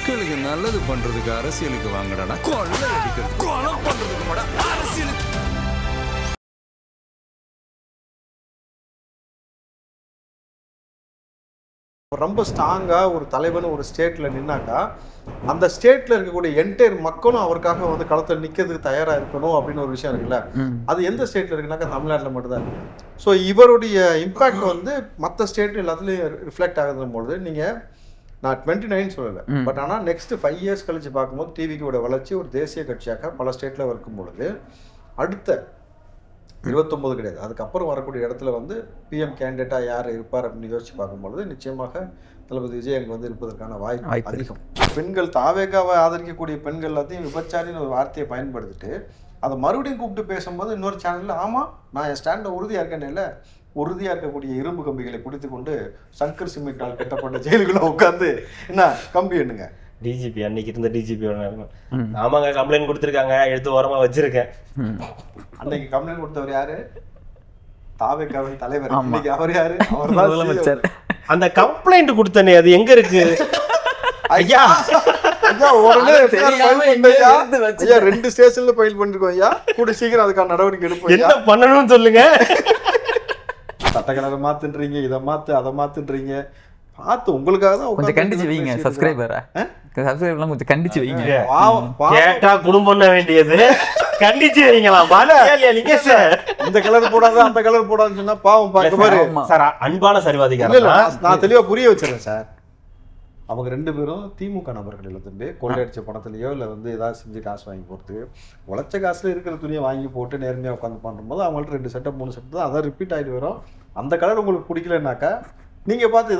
மக்களுக்கு நல்லது பண்றதுக்கு அரசியலுக்கு வாங்கடா, கொள்ளை அடிக்கிறது கொலை பண்றதுக்கு மாடா அரசியலுக்கு. ரொம்ப ஸ்ட்ராங்காக ஒரு தலைவன் ஒரு ஸ்டேட்டில் நின்னாக்கா அந்த ஸ்டேட்டில் இருக்கக்கூடிய என்டையர் மக்களும் அவருக்காக வந்து களத்தில் நிற்கிறதுக்கு தயாராக இருக்கணும் அப்படின்னு ஒரு விஷயம் இருக்குல்ல. அது எந்த ஸ்டேட்டில் இருக்குனாக்கா தமிழ்நாட்டில் மட்டும்தான் இருக்கு. ஸோ இவருடைய இம்பேக்ட் வந்து மற்ற ஸ்டேட் எல்லாத்துலேயும் ரிஃப்ளெக்ட் ஆகுதும் பொழுது நீங்கள் நான் 29 சொல்லலை, பட் ஆனால் நெக்ஸ்ட் 5 இயர்ஸ் கழிச்சு பார்க்கும்போது டிவிக்கோட வளர்ச்சி ஒரு தேசிய கட்சியாக பல ஸ்டேட்டில் இருக்கும் பொழுது அடுத்த 29 கிடையாது, அதுக்கப்புறம் வரக்கூடிய இடத்துல வந்து பிஎம் கேண்டிடேட்டாக யார் இருப்பார் அப்படின்னு யோசிச்சு பார்க்கும்பொழுது நிச்சயமாக தளபதி விஜய் அங்கே வந்து இருப்பதற்கான வாய்ப்பு அதிகம். பெண்கள் தாவேகாவை ஆதரிக்கக்கூடிய பெண்கள் எல்லாத்தையும் விபச்சாரின்னு ஒரு வார்த்தையை பயன்படுத்திட்டு அதை மறுபடியும் கூப்பிட்டு பேசும்போது இன்னொரு சேனலில் ஆமாம் நான் என் ஸ்டாண்டில் உறுதியாக இருக்கேன்னு இல்லை, உறுதியாக இருக்கக்கூடிய இரும்பு கம்பிகளை பிடித்து கொண்டு சங்கர் சிம்மிக்கால் கட்டப்பட்ட ஜெயிலுக்குள்ள உட்காந்து என்ன கம்பி எண்ணுங்க. டிஜிபி அன்னைக்கு இருந்த டிஜிபி ஆமாங்க கம்ப்ளைண்ட் கொடுத்துருக்காங்க, எடுத்து ஓரமா வச்சிருக்கேன். அன்னைக்கு கம்ப்ளைண்ட் கொடுத்தவர் யாரு? தாவேகாவின் தலைவர். இன்னைக்கு அவர் யாரு? அவர் அந்த கம்ப்ளைண்ட் கொடுத்தனே அது எங்க இருக்கு? ஐயா ஐயா உடனே ஐயா 2 ஸ்டேஷன்ல ஃபைல் பண்ணிருக்கோம் ஐயா, கூட சீக்கிரம் அதுக்கான நடவடிக்கை எடுப்போம். என்ன பண்ணணும்னு சொல்லுங்க. சட்டக்கலரை மாத்துன்றீங்க, இதை மாத்து அதை மாத்துன்றீங்க, பார்த்து உங்களுக்காக தான் கொஞ்சம் கண்டிச்சு வைங்க. சப்ஸ்கிரைபர்லாம் கொஞ்சம் கண்டிச்சு வைங்க. கேட்டா குடும்பம் வேண்டியது கண்டிச்சு வைங்களாம். இந்த கலர் போடாத அந்த கலர் போடாதுன்னு சொன்னா பாவம் பார்க்க பாரு சார். அன்பான சரிவாதிகள் நான் தெளிவா புரிய வச்சிருக்கேன் சார். அவங்க 2 பேரும் திமுக நபர்கள் எல்லாத்துமே கொள்ளையடிச்ச பணத்திலையோ இல்லை வந்து ஏதாவது செஞ்சு காசு வாங்கி போகிறது, உழைச்ச காசுல இருக்கிற துணியை வாங்கி போட்டு நேர்மையாக உட்காந்து பண்ணும்போது அவங்கள்ட்ட 2 செட்டப் 3 செட் தான் அதான் ரிப்பீட் ஆகிட்டு வரும். அந்த கலர் உங்களுக்கு பிடிக்கலனாக்கா நீங்க பார்த்து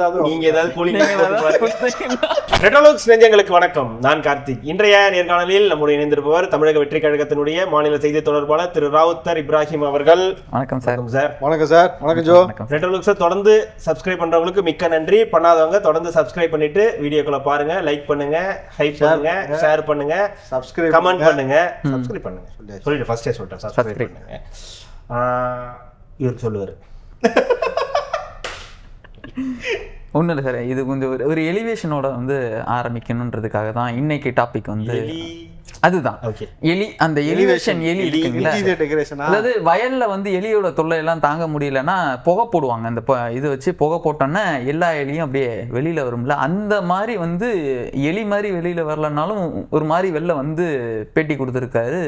ரெட்ரோலுக்ஸ் நெஞ்சங்களுக்கு வணக்கம். நான் கார்த்திக். இன்றைய நேர்காணலில் நம்முடைய இணைந்திருப்பவர் தமிழக வெற்றி கழகத்தினுடைய மாநில செய்தி தொடர்பாளர் திரு ராவுத்தர் இப்ராஹிம் அவர்கள். வணக்கம் சார். வணக்கம் சார். வணக்கம் ஜோ. ரெட்ரோலுக்ஸை தொடர்ந்து சப்ஸ்கிரைப் பண்றவங்களுக்கு மிக்க நன்றி. பண்ணாதவங்க தொடர்ந்து சப்ஸ்கிரைப் பண்ணிட்டு வீடியோக்களை பாருங்க, லைக் பண்ணுங்க, ஹைப் பண்ணுங்க, ஷேர் பண்ணுங்க, சப்ஸ்கிரைப் கமெண்ட் பண்ணுங்க, சப்ஸ்கிரைப் பண்ணுங்க. சொல்லிட்டு ஃபர்ஸ்டே சொல்லிட்டேன், சப்ஸ்கிரைப் பண்ணுங்க. இவர் சொல்லுவாரு ஒன்றும் இல்லை சார், இது கொஞ்சம் ஒரு எலிவேஷனோட வந்து ஆரம்பிக்கணுன்றதுக்காக தான் இன்னைக்கு டாபிக் வந்து அதுதான். எலி, அந்த எலிவேஷன் எலி இருக்குங்களா, அதாவது வயல்ல வந்து எலியோட தொல்லை எல்லாம் தாங்க முடியலன்னா புகை போடுவாங்க. அந்த இது வச்சு புகை போட்டோன்னா எல்லா எலியும் அப்படியே வெளியில வரும்ல, அந்த மாதிரி வந்து எலி மாதிரி வெளியில வரலனாலும் ஒரு மாதிரி வெளில வந்து பேட்டி கொடுத்துருக்காரு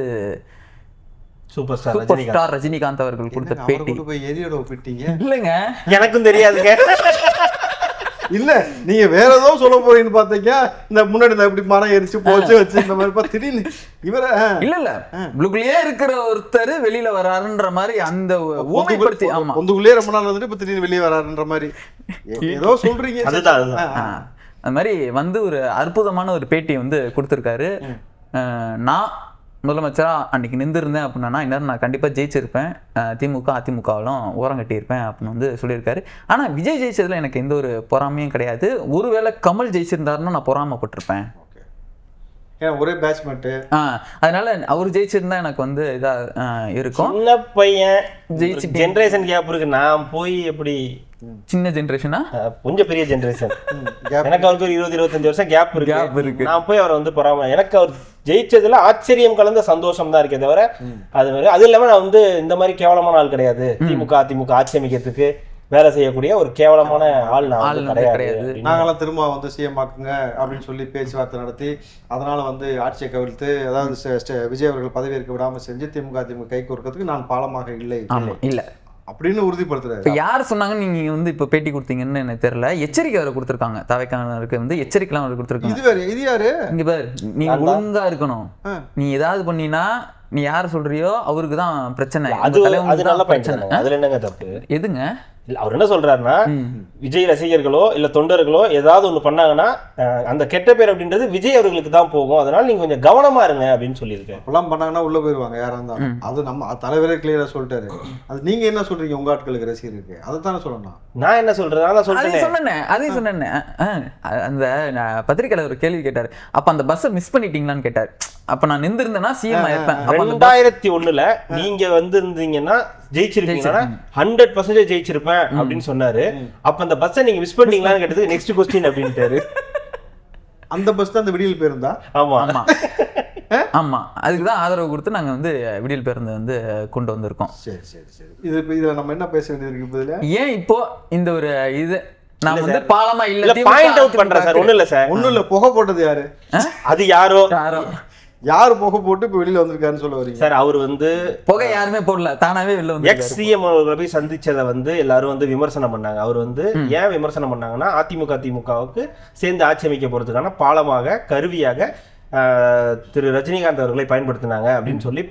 சூப்பர் ஸ்டார் ரஜினிகாந்த் அவர்கள் கொடுத்த பேட்டி. இல்லைங்க எனக்கும் தெரியாதுங்க. இல்ல நீங்க வேற ஏதோ சொல்ல போறீங்கன்னு பாத்தீங்க. இந்த முன்னாடி இப்படி மரம் எரிச்சு போச்சு வச்சு இந்த மாதிரி திடீர்னு இவர இல்ல உள்ளுக்குள்ளேயே இருக்கிற ஒருத்தர் வெளியில வராருன்ற மாதிரி அந்த ஊமைப்படுத்தி. ஆமா, பொந்துக்குள்ளேயே ரொம்ப நாள் வந்துட்டு இப்ப திடீர்னு வெளியே வராருன்ற மாதிரி ஏதோ சொல்றீங்க. அது மாதிரி வந்து ஒரு அற்புதமான ஒரு பேட்டி வந்து கொடுத்துருக்காரு. நான் முதலமைச்சரா அன்னைக்கு நின்றுருந்தேன் அப்படின்னா இன்னும் நான் கண்டிப்பாக ஜெயிச்சிருப்பேன், திமுக அதிமுகவிலும் ஓரம் கட்டியிருப்பேன் அப்படின்னு வந்து சொல்லியிருக்காரு. ஆனால் விஜய் ஜெயிச்சதுல எனக்கு எந்த ஒரு பொறாமையும் கிடையாது. ஒருவேளை கமல் ஜெயிச்சிருந்தாருன்னா நான் பொறாமப்பட்டிருப்பேன். ஒரே பேட்ச்மெண்ட், அதனால அவர் ஜெயிச்சிருந்தா எனக்கு வந்து இதா இருக்கும். சின்ன பையன் ஜெயிச்சு ஜெனரேஷன் கேப் இருக்கு. நான் போய் எப்படி சின்ன ஜெனரேஷனா கொஞ்சம் பெரிய ஜெனரேஷன், எனக்கு அவருக்கு ஒரு 20-25 வருஷம் கேப் இருக்கு. நான் போய் அவரை வந்து பொறாம, எனக்கு அவர் ஜெயிச்சதுல ஆச்சரியம் கலந்த சந்தோஷம் தான் இருக்கே தவிர அது மாதிரி அது இல்லாம நான் வந்து இந்த மாதிரி கேவலமான ஆள் கிடையாது. திமுக அதிமுக ஆட்சி அமைக்கிறதுக்கு வேலை செய்யக்கூடிய ஒரு கேவலமான ஆள் கிடையாது. நாங்களாம் திரும்ப வந்து சிஎம் ஆக்குங்க அப்படின்னு சொல்லி பேச்சுவார்த்தை நடத்தி அதனால வந்து ஆட்சியை கவிழ்த்து அதாவது விஜய் அவர்கள் பதவி ஏற்க விடாம செஞ்சு திமுக அதிமுக கை கோர்க்கிறதுக்கு நான் பாலமாக இல்லை இல்லை அப்படின்னு உறுதிப்படுத்துறாரு. இப்போ யார் சொன்னாங்க நீங்க வந்து இப்போ பேட்டி கொடுத்தீங்கன்னு எனக்கு தெரியல. எச்சரிக்கை அவரை கொடுத்துருக்காங்க, தவைக்கானருக்கு வந்து எச்சரிக்கைலாம் அவரை கொடுத்துருக்காங்க. இது வேற இது யாரு? இங்க பாரு, நீங்க ஒழுங்கா இருக்கணும், நீ ஏதாவது பண்ணினா நீ யார் சொல்றியோ அவருக்கு தான் பிரச்சனை. அது நல்ல பிரச்சனை, அதுல என்னங்க தப்பு? எதுங்க அவர் என்ன சொல்றாருன்னா, விஜய் ரசிகர்களோ இல்ல தொண்டர்களோ ஏதாவது ஒண்ணு பண்ணாங்கன்னா அந்த கெட்ட பேர் அப்படின்றது விஜய் அவர்களுக்கு தான் போகும், அதனால நீங்க கொஞ்சம் கவனமா இருங்க அப்படின்னு சொல்லியிருக்கேன். எல்லாம் பண்ணாங்கன்னா உள்ள போயிருவாங்க யாரா இருந்தாலும். அது நம்ம தலைவரே கிளியரா சொல்லிட்டாரு. அது நீங்க என்ன சொல்றீங்க உங்க ஆட்களுக்கு ரசிகருக்கு? அதைத்தானே சொல்லணும். நான் என்ன சொல்றேன், அதையும் சொன்னேன். அந்த பத்திரிகையாளர் ஒரு கேள்வி கேட்டாரு, அப்ப அந்த பஸ்ஸை மிஸ் பண்ணிட்டீங்களான்னு கேட்டாரு. அப்ப நான் நின்றுருந்தேன்னா சிஎம் ஆயிருப்பேன். 2001 நீங்க வந்து இருந்தீங்கன்னா ஜெயிச்சிருக்கீங்கன்னா 100% ஜெயிச்சிருப்பேன் அப்படின்னு சொன்னாரு. அப்ப அந்த பஸ்ஸை நீங்க மிஸ் பண்ணீங்களான்னு கேட்டது நெக்ஸ்ட் கொஸ்டின் அப்படின்ட்டாரு. அந்த பஸ் தான் அந்த விடியல் பேருந்தா? ஆமா ஆமா ஆமா, அதுக்கு தான் ஆதரவு கொடுத்து நாங்க வந்து விடியல் பேருந்து வந்து கொண்டு வந்திருக்கோம். சரி சரி சரி. இது இப்போ இதில் நம்ம என்ன பேச வேண்டியது இருக்கு இப்போ இதில்? ஏன் இப்போ இந்த ஒரு இது நான் வந்து பாலமா இல்ல பாயிண்ட் அவுட் பண்றேன் சார். ஒண்ணும் இல்ல சார், ஒன்றும் இல்லை. புகை போட்டது யாரு? அது யாரோ யார் புகை போட்டு இப்போ வெளியில வந்திருக்காருன்னு சொல்ல வரீங்க சார். அவர் வந்து புகை யாருமே போடல, தானாவே வெளில வந்து எக்ஸ் சிஎம் அவர்களை போய் சந்திச்சதை வந்து எல்லாரும் வந்து விமர்சனம் பண்ணாங்க. அவர் வந்து ஏன் விமர்சனம் பண்ணாங்கன்னா, திமுகவுக்கு சேர்ந்து ஆட்சி அமைக்க போறதுக்கான பாலமாக கருவியாக திரு ரஜினிகாந்த் அவர்களை பயன்படுத்தினாங்க அப்படின்னு சொல்லி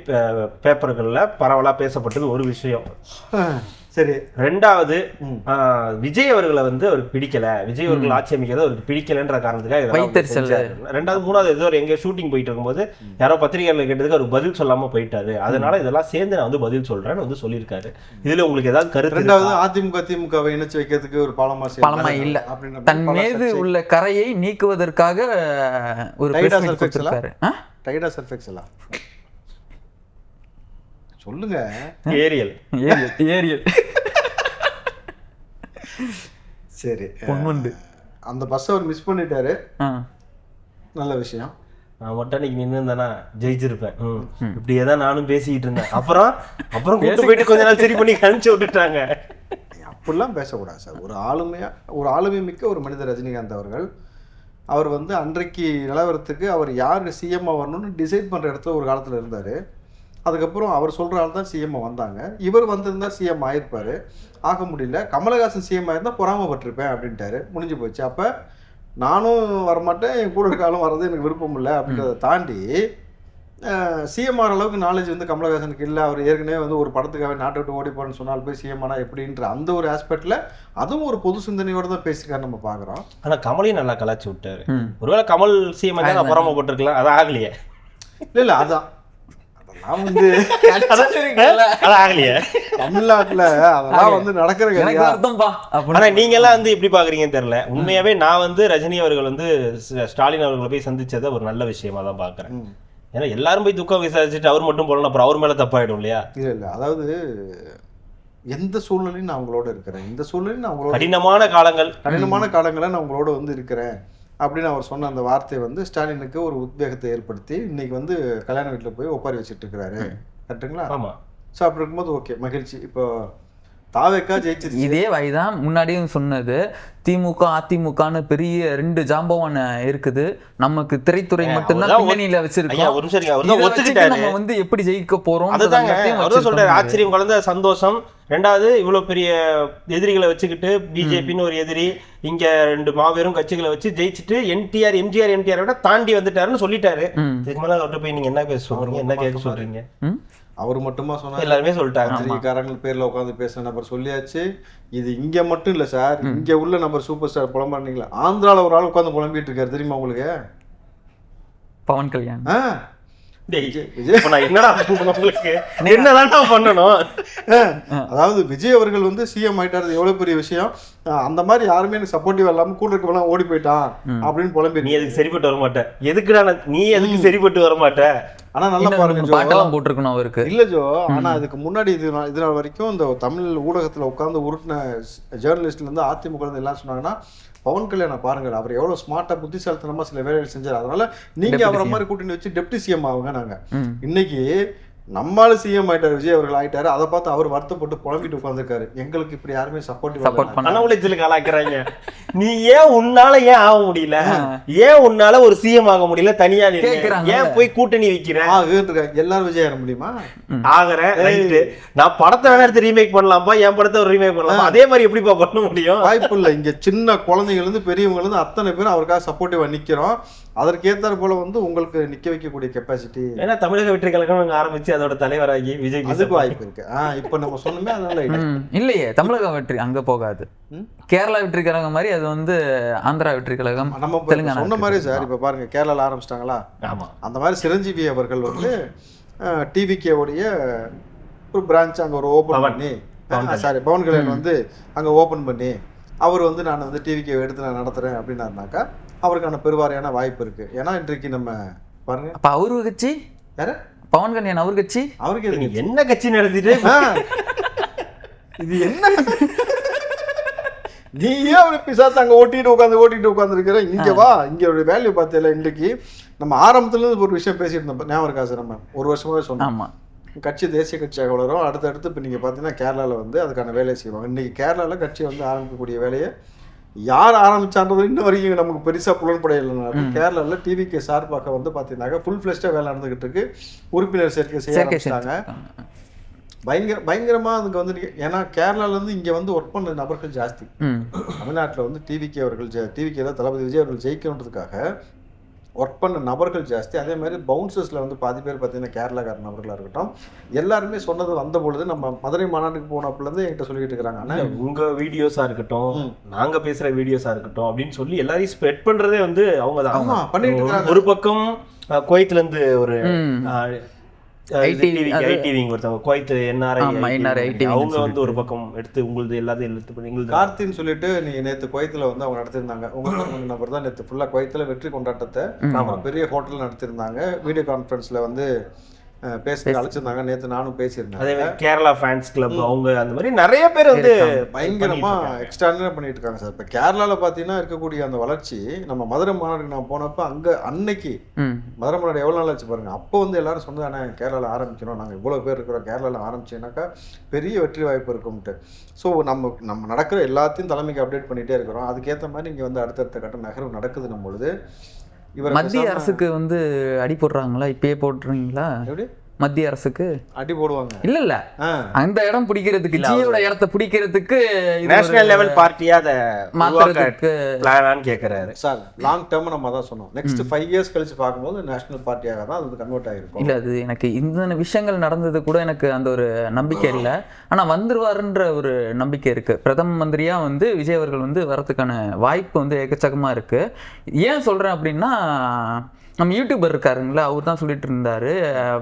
பேப்பர்கள்ல பரவலா பேசப்பட்டது ஒரு விஷயம். சரி. ரெண்டாவது, விஜய் அவர்களை வந்து அவருக்கு பிடிக்கல, விஜய் அவர்கள் ஆட்சி அமைக்கிறது அவருக்கு பிடிக்கலன்ற காரணத்துக்காக. ரெண்டாவது, மூணாவது, ஏதோ எங்க ஷூட்டிங் போயிட்டு இருக்கும்போது யாரோ பத்திரிகையாளர் கேட்டதுக்கு அவர் பதில் சொல்லாம போயிட்டாரு. அதனால இதெல்லாம் சேர்ந்து நான் வந்து பதில் சொல்றேன்னு வந்து சொல்லியிருக்காரு. இதுல உங்களுக்கு ஏதாவது கருத்து? ரெண்டாவது, அதிமுக திமுகவை இணைச்சு வைக்கிறதுக்கு ஒரு பாலமா இல்ல, தன் மீது உள்ள கரையை நீக்குவதற்காக ஒரு டைடா சர்ஃபெக்ஸலா சொல்லுங்க. ஏரியல் சரி. அந்த பஸ் அவர் மிஸ் பண்ணிட்டாரு, நல்ல விஷயம். நான் மட்டும் அன்னைக்கு நின்று இருந்தானா ஜெயிச்சிருப்பேன். இப்படியே தான் நானும் பேசிக்கிட்டு இருந்தேன். அப்புறம் கூட்டு போயிட்டு கொஞ்ச நாள் சரி பண்ணி கணிச்சு விட்டுட்டாங்க. அப்படிலாம் பேசக்கூடாது சார். ஒரு ஆளுமை மிக்க ஒரு மனிதர் ரஜினிகாந்த் அவர்கள். அவர் வந்து அன்றைக்கு நிலவரத்துக்கு அவர் யார் சிஎம்மா வரணும்னு டிசைட் பண்ணுற இடத்துல ஒரு காலத்தில் இருந்தார். அதுக்கப்புறம் அவர் சொல்கிற ஆள் தான் சிஎம்மா வந்தாங்க. இவர் வந்திருந்தால் சிஎம் ஆகிருப்பார், ஆக முடியல. கமலஹாசன் சிஎம் ஆயிருந்தால் பொறாமப்பட்டிருப்பேன் அப்படின்ட்டாரு, முடிஞ்சு போச்சு. அப்போ நானும் வரமாட்டேன், என் கூட இருக்க ஆளும் வர்றது எனக்கு விருப்பம் இல்லை அப்படின்றத தாண்டி சிஎம் ஆகிற அளவுக்கு நாலேஜ் வந்து கமலஹாசனுக்கு இல்லை. அவர் ஏற்கனவே வந்து ஒரு படத்துக்காக நாட்டை விட்டு ஓடி போறேன்னு சொன்னால் போய் சிஎம் ஆனால் எப்படின்ற அந்த ஒரு ஆஸ்பெக்டில் அதுவும் ஒரு பொது சிந்தனையோடு தான் பேசியிருக்காரு நம்ம பார்க்குறோம். ஆனால் கமலையும் நல்லா கலாச்சி விட்டாரு. ஒருவேளை கமல் சிஎம் தான் பொறாமப்பட்டிருக்கலாம், அது ஆகலையே. இல்லை அதான் அதெல்லாம் வந்து ஆகலையே தமிழ்நாட்டுல அதெல்லாம் வந்து நடக்கிற. ஆனா நீங்க எல்லாம் வந்து எப்படி பாக்குறீங்கன்னு தெரியல. உண்மையாவே நான் வந்து ரஜினி அவர்கள் வந்து ஸ்டாலின் அவர்களை போய் சந்திச்சதை ஒரு நல்ல விஷயமா தான் பாக்குறேன். ஏன்னா எல்லாரும் போய் துக்கம் விசாரிச்சுட்டு அவர் மட்டும் போகணும், அப்புறம் அவர் மேல தப்பாயிடும் இல்லையா? இல்ல அதாவது எந்த சூழ்நிலையும் நான் உங்களோட இருக்கிறேன், இந்த சூழ்நிலையும் நான் உங்களோட கடினமான காலங்களை நான் உங்களோட வந்து இருக்கிறேன் அப்படின்னு அவர் சொன்ன அந்த வார்த்தை வந்து ஸ்டாலினுக்கு ஒரு உத்வேகத்தை ஏற்படுத்தி இன்னைக்கு வந்து கல்யாண வீட்டில் போய் ஒப்பாரி வச்சுட்டு இருக்கிறாரு. கரெக்டுங்களா? ஆமா. ஸோ அப்படி இருக்கும்போது ஓகே, மகிழ்ச்சி. இப்போ தாவேக்கா ஜெயிச்சிருச்சு. இதே வயதான் முன்னாடியும் சொன்னது, திமுக அதிமுகன்னு பெரிய ரெண்டு ஜாம்பவான் இருக்குது, நமக்கு திரைத்துறை மட்டும்தான் பின்னணியில வச்சிருக்கோம், நம்ம வந்து எப்படி ஜெயிக்க போறோம். அதுதான் சொல்றாரு, ஆச்சரியம் கலந்த சந்தோஷம். ரெண்டாவது, இவ்வளவு பெரிய எதிரிகளை வச்சுக்கிட்டு பிஜேபின்னு ஒரு எதிரி, இங்க ரெண்டு மாபெரும் கட்சிகளை வச்சு ஜெயிச்சுட்டு எம்ஜிஆர் விட தாண்டி வந்துட்டாருன்னு சொல்லிட்டாரு. இதுக்கு மேல அவர்கிட்ட போய் நீங்க என்ன பேச சொல்றீங்க, என்ன கேட்க சொல்றீங்க? அவர் மட்டுமா சொன்னார்? எல்லாருமே சொல்லிட்டாங்க. பத்திரிகைக்காரங்கள் பேர்ல உட்காந்து பேசுற நபர் சொல்லியாச்சு. இது இங்க மட்டும் இல்ல சார், இங்க உள்ள நபர் சூப்பர் ஸ்டார் புலம்புறீங்களா, ஆந்திரால ஒரு ஆள் உட்காந்து புலம்பிட்டு இருக்காரு, தெரியுமா உங்களுக்கு? பவன் கல்யாண். அதாவது விஜய் அவர்கள் வந்து சிஎம் ஆயிட்டாரு, எவ்வளவு பெரிய விஷயம். அந்த மாதிரி யாருமே எனக்கு சப்போர்ட்டிவ் இல்லாம கூட இருக்கவெல்லாம் ஓடி போயிட்டான் அப்படின்னு புலம்பி. நீ எதுக்கு சரிப்பட்டு வர மாட்டேன், எதுக்குடா நீ எதுக்கு சரிப்பட்டு வர மாட்டேன்? ஆனா நல்லா பாருங்க ஜோ, பாட்டெல்லாம் போட்டிருக்கணும் அவருக்கு. இல்ல ஜோ, ஆனா அதுக்கு முன்னாடி இது நாள் வரைக்கும் இந்த தமிழ் ஊடகத்துல உட்கார்ந்து உருட்டின ஜேர்னலிஸ்ட்ல இருந்து அதிமுக இருந்து எல்லாம் சொன்னாங்கன்னா, பவன் கல்யாணம் பாருங்கள், அவர் எவ்வளவு ஸ்மார்ட்டா புத்திசாலித்தனமா சில வேலைகள் செஞ்சார், அதனால நீங்க அவரை மாதிரி கூட்டணி வச்சு டெப்டி சிஎம் ஆகுங்க. நாங்க இன்னைக்கு நம்மால சிஎம் ஆயிட்டாரு, விஜய் அவர்கள் ஆயிட்டாரு, அதை பார்த்து அவர் வருத்தப்பட்டு புலம்பிட்டு உட்காந்துருக்காரு. எங்களுக்கு இப்படி யாருமே சப்போர்ட் பண்ண ஆளாக்குறாங்க. நீ ஏன் உன்னால ஏன் ஆக முடியல, ஏன் உன்னால ஒரு சிஎம் ஆக முடியல, தனியா ஏன் போய் கூட்டணி வைக்கிறேன்? எல்லாரும் விஜய் ஆக முடியுமா? ஆகிறேன். நான் படத்தை வேணா எடுத்து ரீமேக் பண்ணலாம்பா, என் படத்தை ஒரு ரீமேக் பண்ணலாம், அதே மாதிரி எப்படிப்பா பண்ண முடியும்? வாய்ப்பு இல்லை. இங்க சின்ன குழந்தைகள் இருந்து பெரியவங்க இருந்து அத்தனை பேரும் அவருக்காக சப்போர்ட்டிவா நிக்கிறோம். அதற்கேற்றார் போல வந்து உங்களுக்கு நிக்க வைக்கக்கூடிய கெப்பாசிட்டி. ஏன்னா தமிழக வெற்றி கழகம் ஆரம்பிச்சு அதோட தலைவராகி விஜய் அதுக்கு வாய்ப்பு இருக்கு. இப்ப நம்ம சொன்னோமே அதனால இல்லையே, தமிழக வெற்றி அங்க போகாது, கேரளா வெற்றி கழகம் மாதிரி அது வந்து ஆந்திரா வெற்றி கழகம். நம்ம சொன்ன மாதிரி சார், இப்ப பாருங்க கேரளால ஆரம்பிச்சிட்டாங்களா, அந்த மாதிரி சிரஞ்சீவி அவர்கள் வந்து டிவிகே உடைய ஒரு பிரான்ச் அங்க ஒரு ஓபன் பண்ணி, சாரி பவன் கல்யாண் வந்து அங்க ஓபன் பண்ணி அவர் வந்து நான் வந்து டிவிகே எடுத்து நான் நடத்துறேன் அப்படின்னாருனாக்கா அவருக்கான பெருவாரியான வாய்ப்பு இருக்கு. ஏன்னா இன்றைக்கு நம்ம பாருங்க, அப்ப அவரு கட்சி யாரு, பவன் கல்யாண் அவர் கட்சி, அவருக்கு என்ன கட்சி நடத்திட்டு இது என்ன நீயே ஒரு பிசாத்து அங்கே ஓட்டிட்டு உட்காந்துருக்கிற. இங்கே வா, இங்கே ஒரு வேல்யூ பார்த்தல. இன்றைக்கு நம்ம ஆரம்பத்துலேருந்து ஒரு விஷயம் பேசிட்டு இருந்தோம், ஞாபகம் இருக்கா சார்? நம்ம ஒரு வருஷமாவே சொன்னோம். ஆமா, கட்சி தேசிய கட்சியாக வளரும். அடுத்தடுத்து இப்போ நீங்கள் பார்த்தீங்கன்னா கேரளாவில் வந்து அதுக்கான வேலையை செய்வாங்க. இன்றைக்கி கேரளாவில் கட்சி வந்து ஆரம்பிக்கக்கூடிய வேலையை யார் ஆரம்பிச்சான்றது இன்ன வரைக்கும் நமக்கு பெருசாக புலன்படையில்லைனாலும் கேரளாவில் டிவிக்கு சார்பாக வந்து பார்த்தீங்கன்னாக்கா ஃபுல் ஃப்ளெஷ்டாக வேலை நடந்துகிட்டு இருக்கு. உறுப்பினர் சேர்க்கை செய்ய ஆரம்பிச்சிட்டாங்க. பயங்கரமாக அதுக்கு வந்து ஏன்னா கேரளாலேருந்து இங்கே வந்து ஒர்க் பண்ண நபர்கள் ஜாஸ்தி. தமிழ்நாட்டில் வந்து டிவிக்கு அவர்கள் டிவிக்கு ஏதாவது தளபதி விஜய் அவர்கள் ஜெயிக்கணுன்றதுக்காக ஒர்க் பண்ண நபர்கள் ஜாஸ்தி. அதே மாதிரி பவுன்சர்ஸில் வந்து பாதி பேர் பார்த்தீங்கன்னா கேரளாக்கார நபர்களாக இருக்கட்டும். எல்லாருமே சொன்னது வந்த பொழுது நம்ம மதுரை மாநாட்டுக்கு போனப்பலேருந்து என்கிட்ட சொல்லிட்டு இருக்கிறாங்க, ஆனால் உங்கள் வீடியோஸாக இருக்கட்டும், நாங்கள் பேசுகிற வீடியோஸாக இருக்கட்டும் அப்படின்னு சொல்லி எல்லாரையும் ஸ்ப்ரெட் பண்ணுறதே வந்து அவங்க தான் பண்ணிட்டு இருக்காங்க. ஒரு பக்கம் குவைத்லேருந்து ஒரு ஒருத்தவங்க குவைத் NRI அவங்க வந்து ஒரு பக்கம் எடுத்து உங்களது எல்லாத்தையும் எடுத்து பண்ணி கார்த்தின்னு சொல்லிட்டு நீங்க நேற்று குவைத்தில் வந்து அவங்க நடத்திருந்தாங்க. உங்க நபர் தான் நேற்று ஃபுல்லாக குவைத்தில் வெற்றி கொண்டாட்டத்தை பெரிய ஹோட்டல் நடத்திருந்தாங்க. வீடியோ கான்ஃபரன்ஸில் வந்து பேச அழைச்சிருந்தாங்க. நேற்று நானும் பேசியிருந்தேன். அதே மாதிரி கேரளா ஃபேன்ஸ் கிளப் அவங்க அந்த மாதிரி நிறைய பேர் வந்து பயங்கரமா எக்ஸ்ட்ராடனரியா பண்ணிட்டு இருக்காங்க சார். இப்போ கேரளாவில் பார்த்தீங்கன்னா இருக்கக்கூடிய அந்த வளர்ச்சி, நம்ம மதுரை மாநாடுக்கு நான் போனப்போ அங்கே அன்னைக்கு மதுரை மாநாடு எவ்வளோ நாள் ஆச்சு பாருங்க. அப்போ வந்து எல்லாரும் சொன்னதானே கேரளாவில் ஆரம்பிக்கணும், நாங்கள் இவ்வளோ பேர் இருக்கிறோம், கேரளாவில் ஆரம்பிச்சோன்னாக்கா பெரிய வெற்றி வாய்ப்பு இருக்கும்ட்டு. ஸோ நம்ம நடக்கிற எல்லாத்தையும் தலைமைக்கு அப்டேட் பண்ணிகிட்டே இருக்கிறோம். அதுக்கேற்ற மாதிரி இங்கே வந்து அடுத்தடுத்த கட்ட நகர்வு நடக்குதுன்னும் பொழுது மத்திய அரசுக்கு வந்து அடி போடுறாங்களா? இப்பயே போட்டுறீங்களா? எப்படி மத்திய அரசுக்கு அடி போடுவாங்க? இல்ல அந்த இடம் பிடிக்கிறதுக்கு, ஜியோட இடத்தை பிடிக்கிறதுக்கு நேஷனல் லெவல் பார்ட்டியா அதை மாத்துறதுக்கு பிளானான்னு கேட்கறாரு சார். லாங் டேர்ம் நம்ம தான் சொன்னோம், நெக்ஸ்ட் 5 இயர்ஸ் கழிச்சு பார்க்கும்போது நேஷனல் பார்ட்டியாக தான் அது கன்வெர்ட் ஆகிருக்கும். இல்ல அது எனக்கு இந்த விஷயங்கள் நடந்தது கூட எனக்கு அந்த ஒரு நம்பிக்கை இல்லை. ஆனா வந்துருவாருன்ற ஒரு நம்பிக்கை இருக்கு. பிரதம மந்திரியா வந்து விஜய் அவர்கள் வந்து வரதுக்கான வாய்ப்பு வந்து எக்கச்சக்கமா இருக்கு. ஏன் சொல்றேன் அப்படின்னா, நம்ம யூடியூபர் இருக்காருங்களா, அவர் தான் சொல்லிட்டு இருந்தாரு,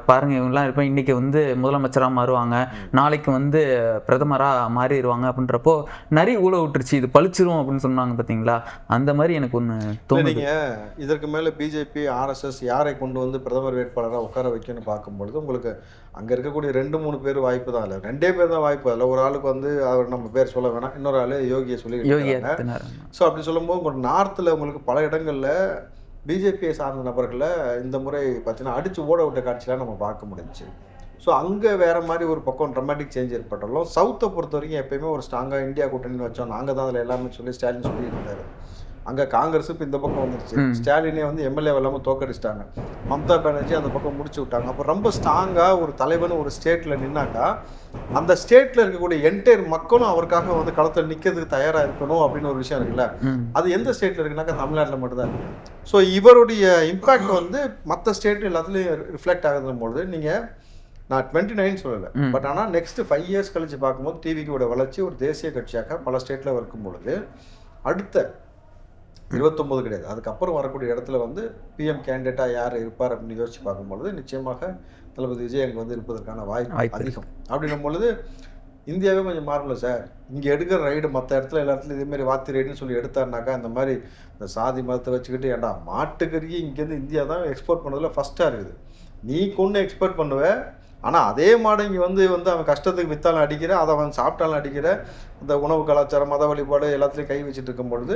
பாருங்க இவங்கெல்லாம் இருப்பேன் இன்னைக்கு வந்து முதலமைச்சராக மாறுவாங்க, நாளைக்கு வந்து பிரதமராக மாறிடுவாங்க அப்படின்றப்போ நிறைய ஊழ விட்டுருச்சு, இது பழிச்சிரும் அப்படின்னு சொன்னாங்க பார்த்தீங்களா? அந்த மாதிரி எனக்கு ஒன்று தோணுது. இதற்கு மேலே பிஜேபி RSS யாரை கொண்டு வந்து பிரதமர் வேட்பாளராக உட்கார வைக்கணும்னு பார்க்கும்பொழுது உங்களுக்கு அங்கே இருக்கக்கூடிய 2-3 பேர் வாய்ப்பு தான். இல்லை 2 பேர் தான் வாய்ப்பு. அதில் ஒரு ஆளுக்கு வந்து அவர் நம்ம பேர் சொல்ல வேணாம், இன்னொரு ஆள் யோகியை சொல்லியிருக்காங்க. ஸோ அப்படி சொல்லும்போது உங்களுக்கு நார்த்தில் உங்களுக்கு பல இடங்களில் பிஜேபியை சார்ந்த நபர்களை இந்த முறை பார்த்தீங்கன்னா அடித்து ஓட விட்ட காட்சியெலாம் நம்ம பார்க்க முடிஞ்சிச்சு. ஸோ அங்கே வேறு மாதிரி ஒரு பக்கம் ட்ரமாட்டிக் சேஞ்ச் ஏற்பட்டாலும் சவுத்தை பொறுத்த வரைக்கும் எப்பயுமே ஒரு ஸ்ட்ராங்காக இந்தியா கூட்டணின்னு வச்சோம், நாங்கள் தான் அதில் எல்லாமே சொல்லி ஸ்டாலின் சொல்லியிருந்தார். அங்கே காங்கிரஸ் இப்போ இந்த பக்கம் வந்துருச்சு. ஸ்டாலினே வந்து MLA எல்லாமே தோக்கடிச்சிட்டாங்க. மம்தா பானர்ஜி அந்த பக்கம் முடிச்சு விட்டாங்க. அப்போ ரொம்ப ஸ்ட்ராங்காக ஒரு தலைவன் ஒரு ஸ்டேட்டில் நின்னாக்கா அந்த ஸ்டேட்டில் இருக்கக்கூடிய என்டையர் மக்களும் அவருக்காக வந்து களத்தில் நிற்கிறதுக்கு தயாராக இருக்கணும் அப்படின்னு ஒரு விஷயம் இருக்குல்ல. அது எந்த ஸ்டேட்டில் இருக்குனாக்கா தமிழ்நாட்டில் மட்டும்தான் இருக்கு. ஸோ இவருடைய இம்பேக்ட் வந்து மற்ற ஸ்டேட் எல்லாத்துலேயும் ரிஃப்ளெக்ட் ஆகுதும்போது நீங்கள் நான் 29 சொல்லலை, பட் ஆனால் நெக்ஸ்ட் 5 இயர்ஸ் கழிச்சு பார்க்கும்போது டிவிக்கோட வளர்ச்சி ஒரு தேசிய கட்சியாக பல ஸ்டேட்டில் இருக்கும் பொழுது அடுத்த 29 கிடையாது, அதுக்கப்புறம் வரக்கூடிய இடத்துல வந்து PM கேண்டிடேட்டாக யார் இருப்பார் அப்படின்னு யோசிச்சு பார்க்கும்பொழுது நிச்சயமாக தளபதி விஜய் அங்கே வந்து இருப்பதற்கான வாய்ப்பு அதிகம். அப்படின்னும் பொழுது இந்தியாவே கொஞ்சம் மாறல சார். இங்கே எடுக்கிற ரைடு மற்ற இடத்துல எல்லா இடத்துலையும் இதேமாதிரி வாத்தி ரைடுன்னு சொல்லி எடுத்தாருனாக்கா இந்த மாதிரி இந்த சாதி மதத்தை வச்சுக்கிட்டு ஏன்டா மாட்டுக்கறியை இங்கேருந்து இந்தியா தான் எக்ஸ்போர்ட் பண்ணதில் ஃபஸ்ட்டாக இருக்குது. நீ கொண்டு எக்ஸ்போர்ட் பண்ணுவேன், ஆனால் அதே மாடு இங்கே வந்து அவன் கஷ்டத்துக்கு விற்றாலும் அடிக்கிற, அதை அவன் சாப்பிட்டாலும் அடிக்கிற, அந்த உணவு கலாச்சாரம் மத வழிபாடு எல்லாத்துலேயும் கை வச்சுட்டு இருக்கும் பொழுது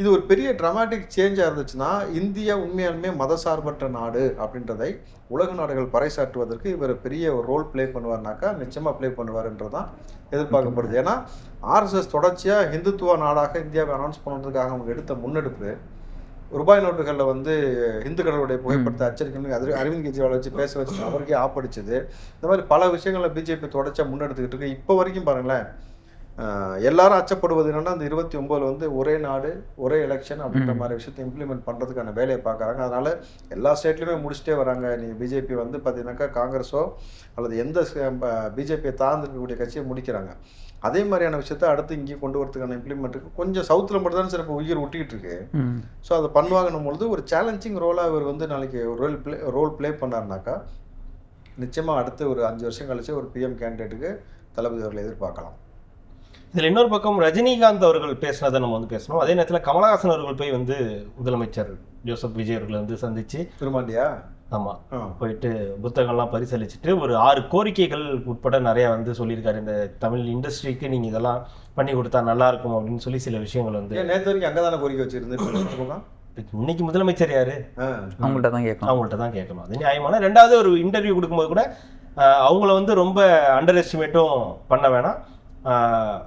இது ஒரு பெரிய ட்ராமாட்டிக் சேஞ்சாக இருந்துச்சுன்னா இந்தியா உண்மையாலுமே மதசார்பற்ற நாடு அப்படின்றதை உலக நாடுகள் பறைசாற்றுவதற்கு இவர் பெரிய ஒரு ரோல் ப்ளே பண்ணுவார்னாக்கா நிச்சயமாக ப்ளே பண்ணுவார்ன்றதான் எதிர்பார்க்கப்படுது. ஏன்னா RSS தொடர்ச்சியாக இந்துத்துவ நாடாக இந்தியாவை அனௌன்ஸ் பண்ணுறதுக்காக அவங்க எடுத்த முன்னெடுப்பு ரூபாய் நோட்டுகளில் வந்து இந்துக்களுடைய புகைப்படத்தை அச்சரிக்கணும், அரவிந்த் கெஜ்ரிவால் வச்சு பேச வச்சு அவருக்கே ஆப்படிச்சது. இந்த மாதிரி பல விஷயங்களில் பிஜேபி தொடர்ச்சியாக முன்னெடுத்துக்கிட்டு இருக்கு. இப்போ வரைக்கும் பாருங்களேன், எல்லாரும் அச்சப்படுவது என்னன்னா அந்த 29 வந்து ஒரே நாடு ஒரே எலெக்ஷன் அப்படின்ற மாதிரி விஷயத்தை இம்ப்ளிமெண்ட் பண்ணுறதுக்கான வேலையை பார்க்குறாங்க. அதனால் எல்லா ஸ்டேட்லையுமே முடிச்சுட்டே வராங்க. நீங்கள் பிஜேபி வந்து பார்த்தீங்கன்னாக்கா காங்கிரஸோ அல்லது எந்த பிஜேபியை தாழ்ந்துருக்கக்கூடிய கட்சியை முடிக்கிறாங்க. அதே மாதிரியான விஷயத்த அடுத்து இங்கே கொண்டு வரதுக்கான இம்ப்ளிமெண்ட்டுக்கு கொஞ்சம் சவுத்தில் மட்டும் தான் சிறப்பு உயிர் ஒட்டிக்கிட்டு இருக்கு. ஸோ அதை பண்ணுவாங்கன்னும் பொழுது ஒரு சேலஞ்சிங் ரோலாக இவர் வந்து நாளைக்கு ஒரு ரோல் ப்ளே பண்ணார்னாக்கா நிச்சயமாக அடுத்து ஒரு 5 வருஷம் கழிச்சு ஒரு PM கேண்டிடேட்டுக்கு தளபதி அவர்களை எதிர்பார்க்கலாம். இதில் இன்னொரு பக்கம் ரஜினிகாந்த் அவர்கள் பேசினதை நம்ம வந்து பேசணும். அதே நேரத்தில் கமலஹாசன் அவர்கள் போய் வந்து முதலமைச்சர் ஜோசப் விஜய் அவர்களை வந்து சந்திச்சு திருமாண்டியா ஆமாம் போயிட்டு புத்தகம்லாம் பரிசளிச்சுட்டு ஒரு 6 கோரிக்கைகள் உட்பட நிறையா வந்து சொல்லியிருக்காரு. இந்த தமிழ் இண்டஸ்ட்ரிக்கு நீங்கள் இதெல்லாம் பண்ணி கொடுத்தா நல்லா இருக்கும் அப்படின்னு சொல்லி சில விஷயங்கள் வந்து. நேற்று வரைக்கும் அங்கே தானே கோரிக்கை வச்சிருந்தேன். இன்னைக்கு முதலமைச்சர் யாரு? அவங்கள்ட்ட தான் கேட்கணும். அது நியாயமான. ரெண்டாவது ஒரு இன்டர்வியூ கொடுக்கும்போது கூட அவங்கள வந்து ரொம்ப அண்டர் எஸ்டிமேட்டும் பண்ண வேணாம்,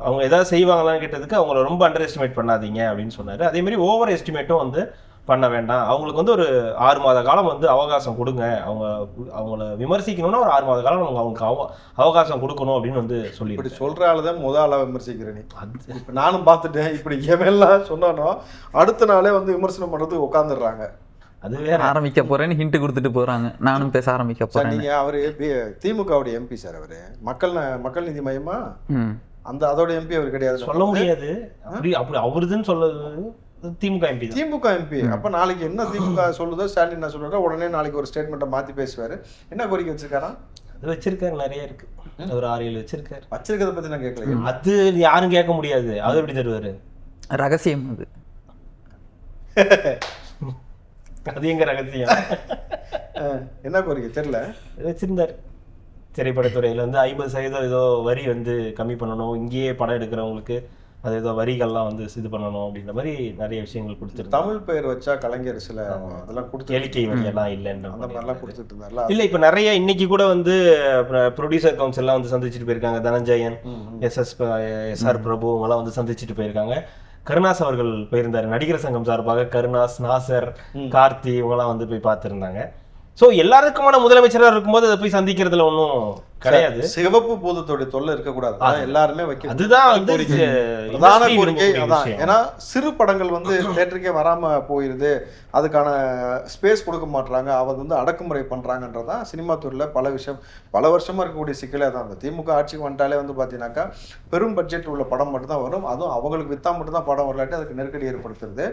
அவங்க ஏதாவது செய்வாங்களான்னு கேட்டதுக்கு அவங்கள ரொம்ப அண்டர் எஸ்டிமேட் பண்ணாதீங்க அப்படின்னு சொன்னார். அதேமாதிரி ஓவர் எஸ்டிமேட்டும் வந்து பண்ண வேண்டாம், அவங்களுக்கு வந்து ஒரு 6 மாத காலம் வந்து அவகாசம் கொடுங்க, அவங்கள விமர்சிக்கணும்னா ஒரு 6 மாத காலம் அவங்களுக்கு அவகாசம் கொடுக்கணும் அப்படின்னு வந்து சொல்லி. இப்படி சொல்கிற ஆள் தான் முதல் ஆளாக விமர்சிக்கிறேன். இப்போ நானும் பார்த்துட்டேன். இப்படி எவெல்லாம் சொன்னானோ அடுத்த நாளே வந்து விமர்சனம் பண்ணுறதுக்கு உட்காந்துடுறாங்க. அது வேற. ஆரம்பிக்க போறேன்னு ஹிண்ட் கொடுத்துட்டு போறாங்க. நானும் பேச ஆரம்பிக்க போறேன். நீங்க அவரு திமுகவுடைய எம்பி சார், அவரு மக்கள் நீதி மையமா அந்த அதோட எம்பி அவர் கிடையாது, சொல்ல முடியாது. அப்படி அவருதுன்னு சொல்லுது திமுக எம்பி. திமுக எம்பி. அப்ப நாளைக்கு என்ன திமுக சொல்லுதோ ஸ்டாலின் என்ன சொல்றாரோ உடனே நாளைக்கு ஒரு ஸ்டேட்மெண்ட்டை மாத்தி பேசுவாரு. என்ன கோரிக்கை வச்சிருக்காரா? அது வச்சிருக்காரு, நிறைய இருக்கு, ஒரு 6-7 வச்சிருக்காரு. வச்சிருக்கிறத பத்தி நான் கேட்கல. அது யாரும் கேட்க முடியாது, அது எப்படி தருவாரு? ரகசியம் அது. அது எங்க ரகசியம்? என்ன கோரிக்கை தெரியல. வச்சிருந்தாரு. திரைப்படத்துறையில வந்து 50% ஏதோ வரி வந்து கம்மி பண்ணணும், இங்கேயே படம் எடுக்கிறவங்களுக்கு அது ஏதோ வரிகள்லாம் வந்து இது பண்ணணும் அப்படின்ற மாதிரி நிறைய விஷயங்கள் கொடுத்துரு. தமிழ் பெயர் வச்சா கலைஞர் சில அதெல்லாம் கொடுத்து எலிக்கை வரியெல்லாம் இல்லைன்ற அந்த மாதிரிலாம் கொடுத்துட்டு இருந்தார்ல. இல்லை, இப்போ நிறைய இன்னைக்கு கூட வந்து ப்ரொடியூசர் கவுன்சில்லாம் வந்து சந்திச்சுட்டு போயிருக்காங்க. தனஞ்சயன், SR பிரபு அவங்கெல்லாம் வந்து சந்திச்சுட்டு போயிருக்காங்க. கருணாஸ் அவர்கள் போயிருந்தாரு நடிகர் சங்கம் சார்பாக. கருணாஸ், நாசர், கார்த்தி இவங்கெல்லாம் வந்து போய் பார்த்துருந்தாங்க. ஸோ எல்லாருக்குமான முதலமைச்சராக இருக்கும்போது அதை போய் சந்திக்கிறதுல ஒன்றும் கிடையாது. சிவப்பு பூதத்தோடைய தொல்லை இருக்கக்கூடாது, எல்லாருமே வைக்க. அதுதான் வந்து பிரதான கோரிக்கை அதான். ஏன்னா சிறு படங்கள் வந்து தேட்டருக்கே வராம போயிருது, அதுக்கான ஸ்பேஸ் கொடுக்க மாட்டாங்க, அவங்க வந்து அடக்குமுறை பண்றாங்கன்றதான் சினிமா துறையில பல வருஷமா இருக்கக்கூடிய சிக்கலே தான். அந்த திமுக ஆட்சிக்கு வந்துட்டாலே வந்து பாத்தீங்கன்னாக்கா பெரும் பட்ஜெட் உள்ள படம் மட்டும் தான் வரும், அதுவும் அவங்களுக்கு வித்தா மட்டும் தான் படம் வரலாட்டி அதுக்கு நெருக்கடி ஏற்படுத்துறது.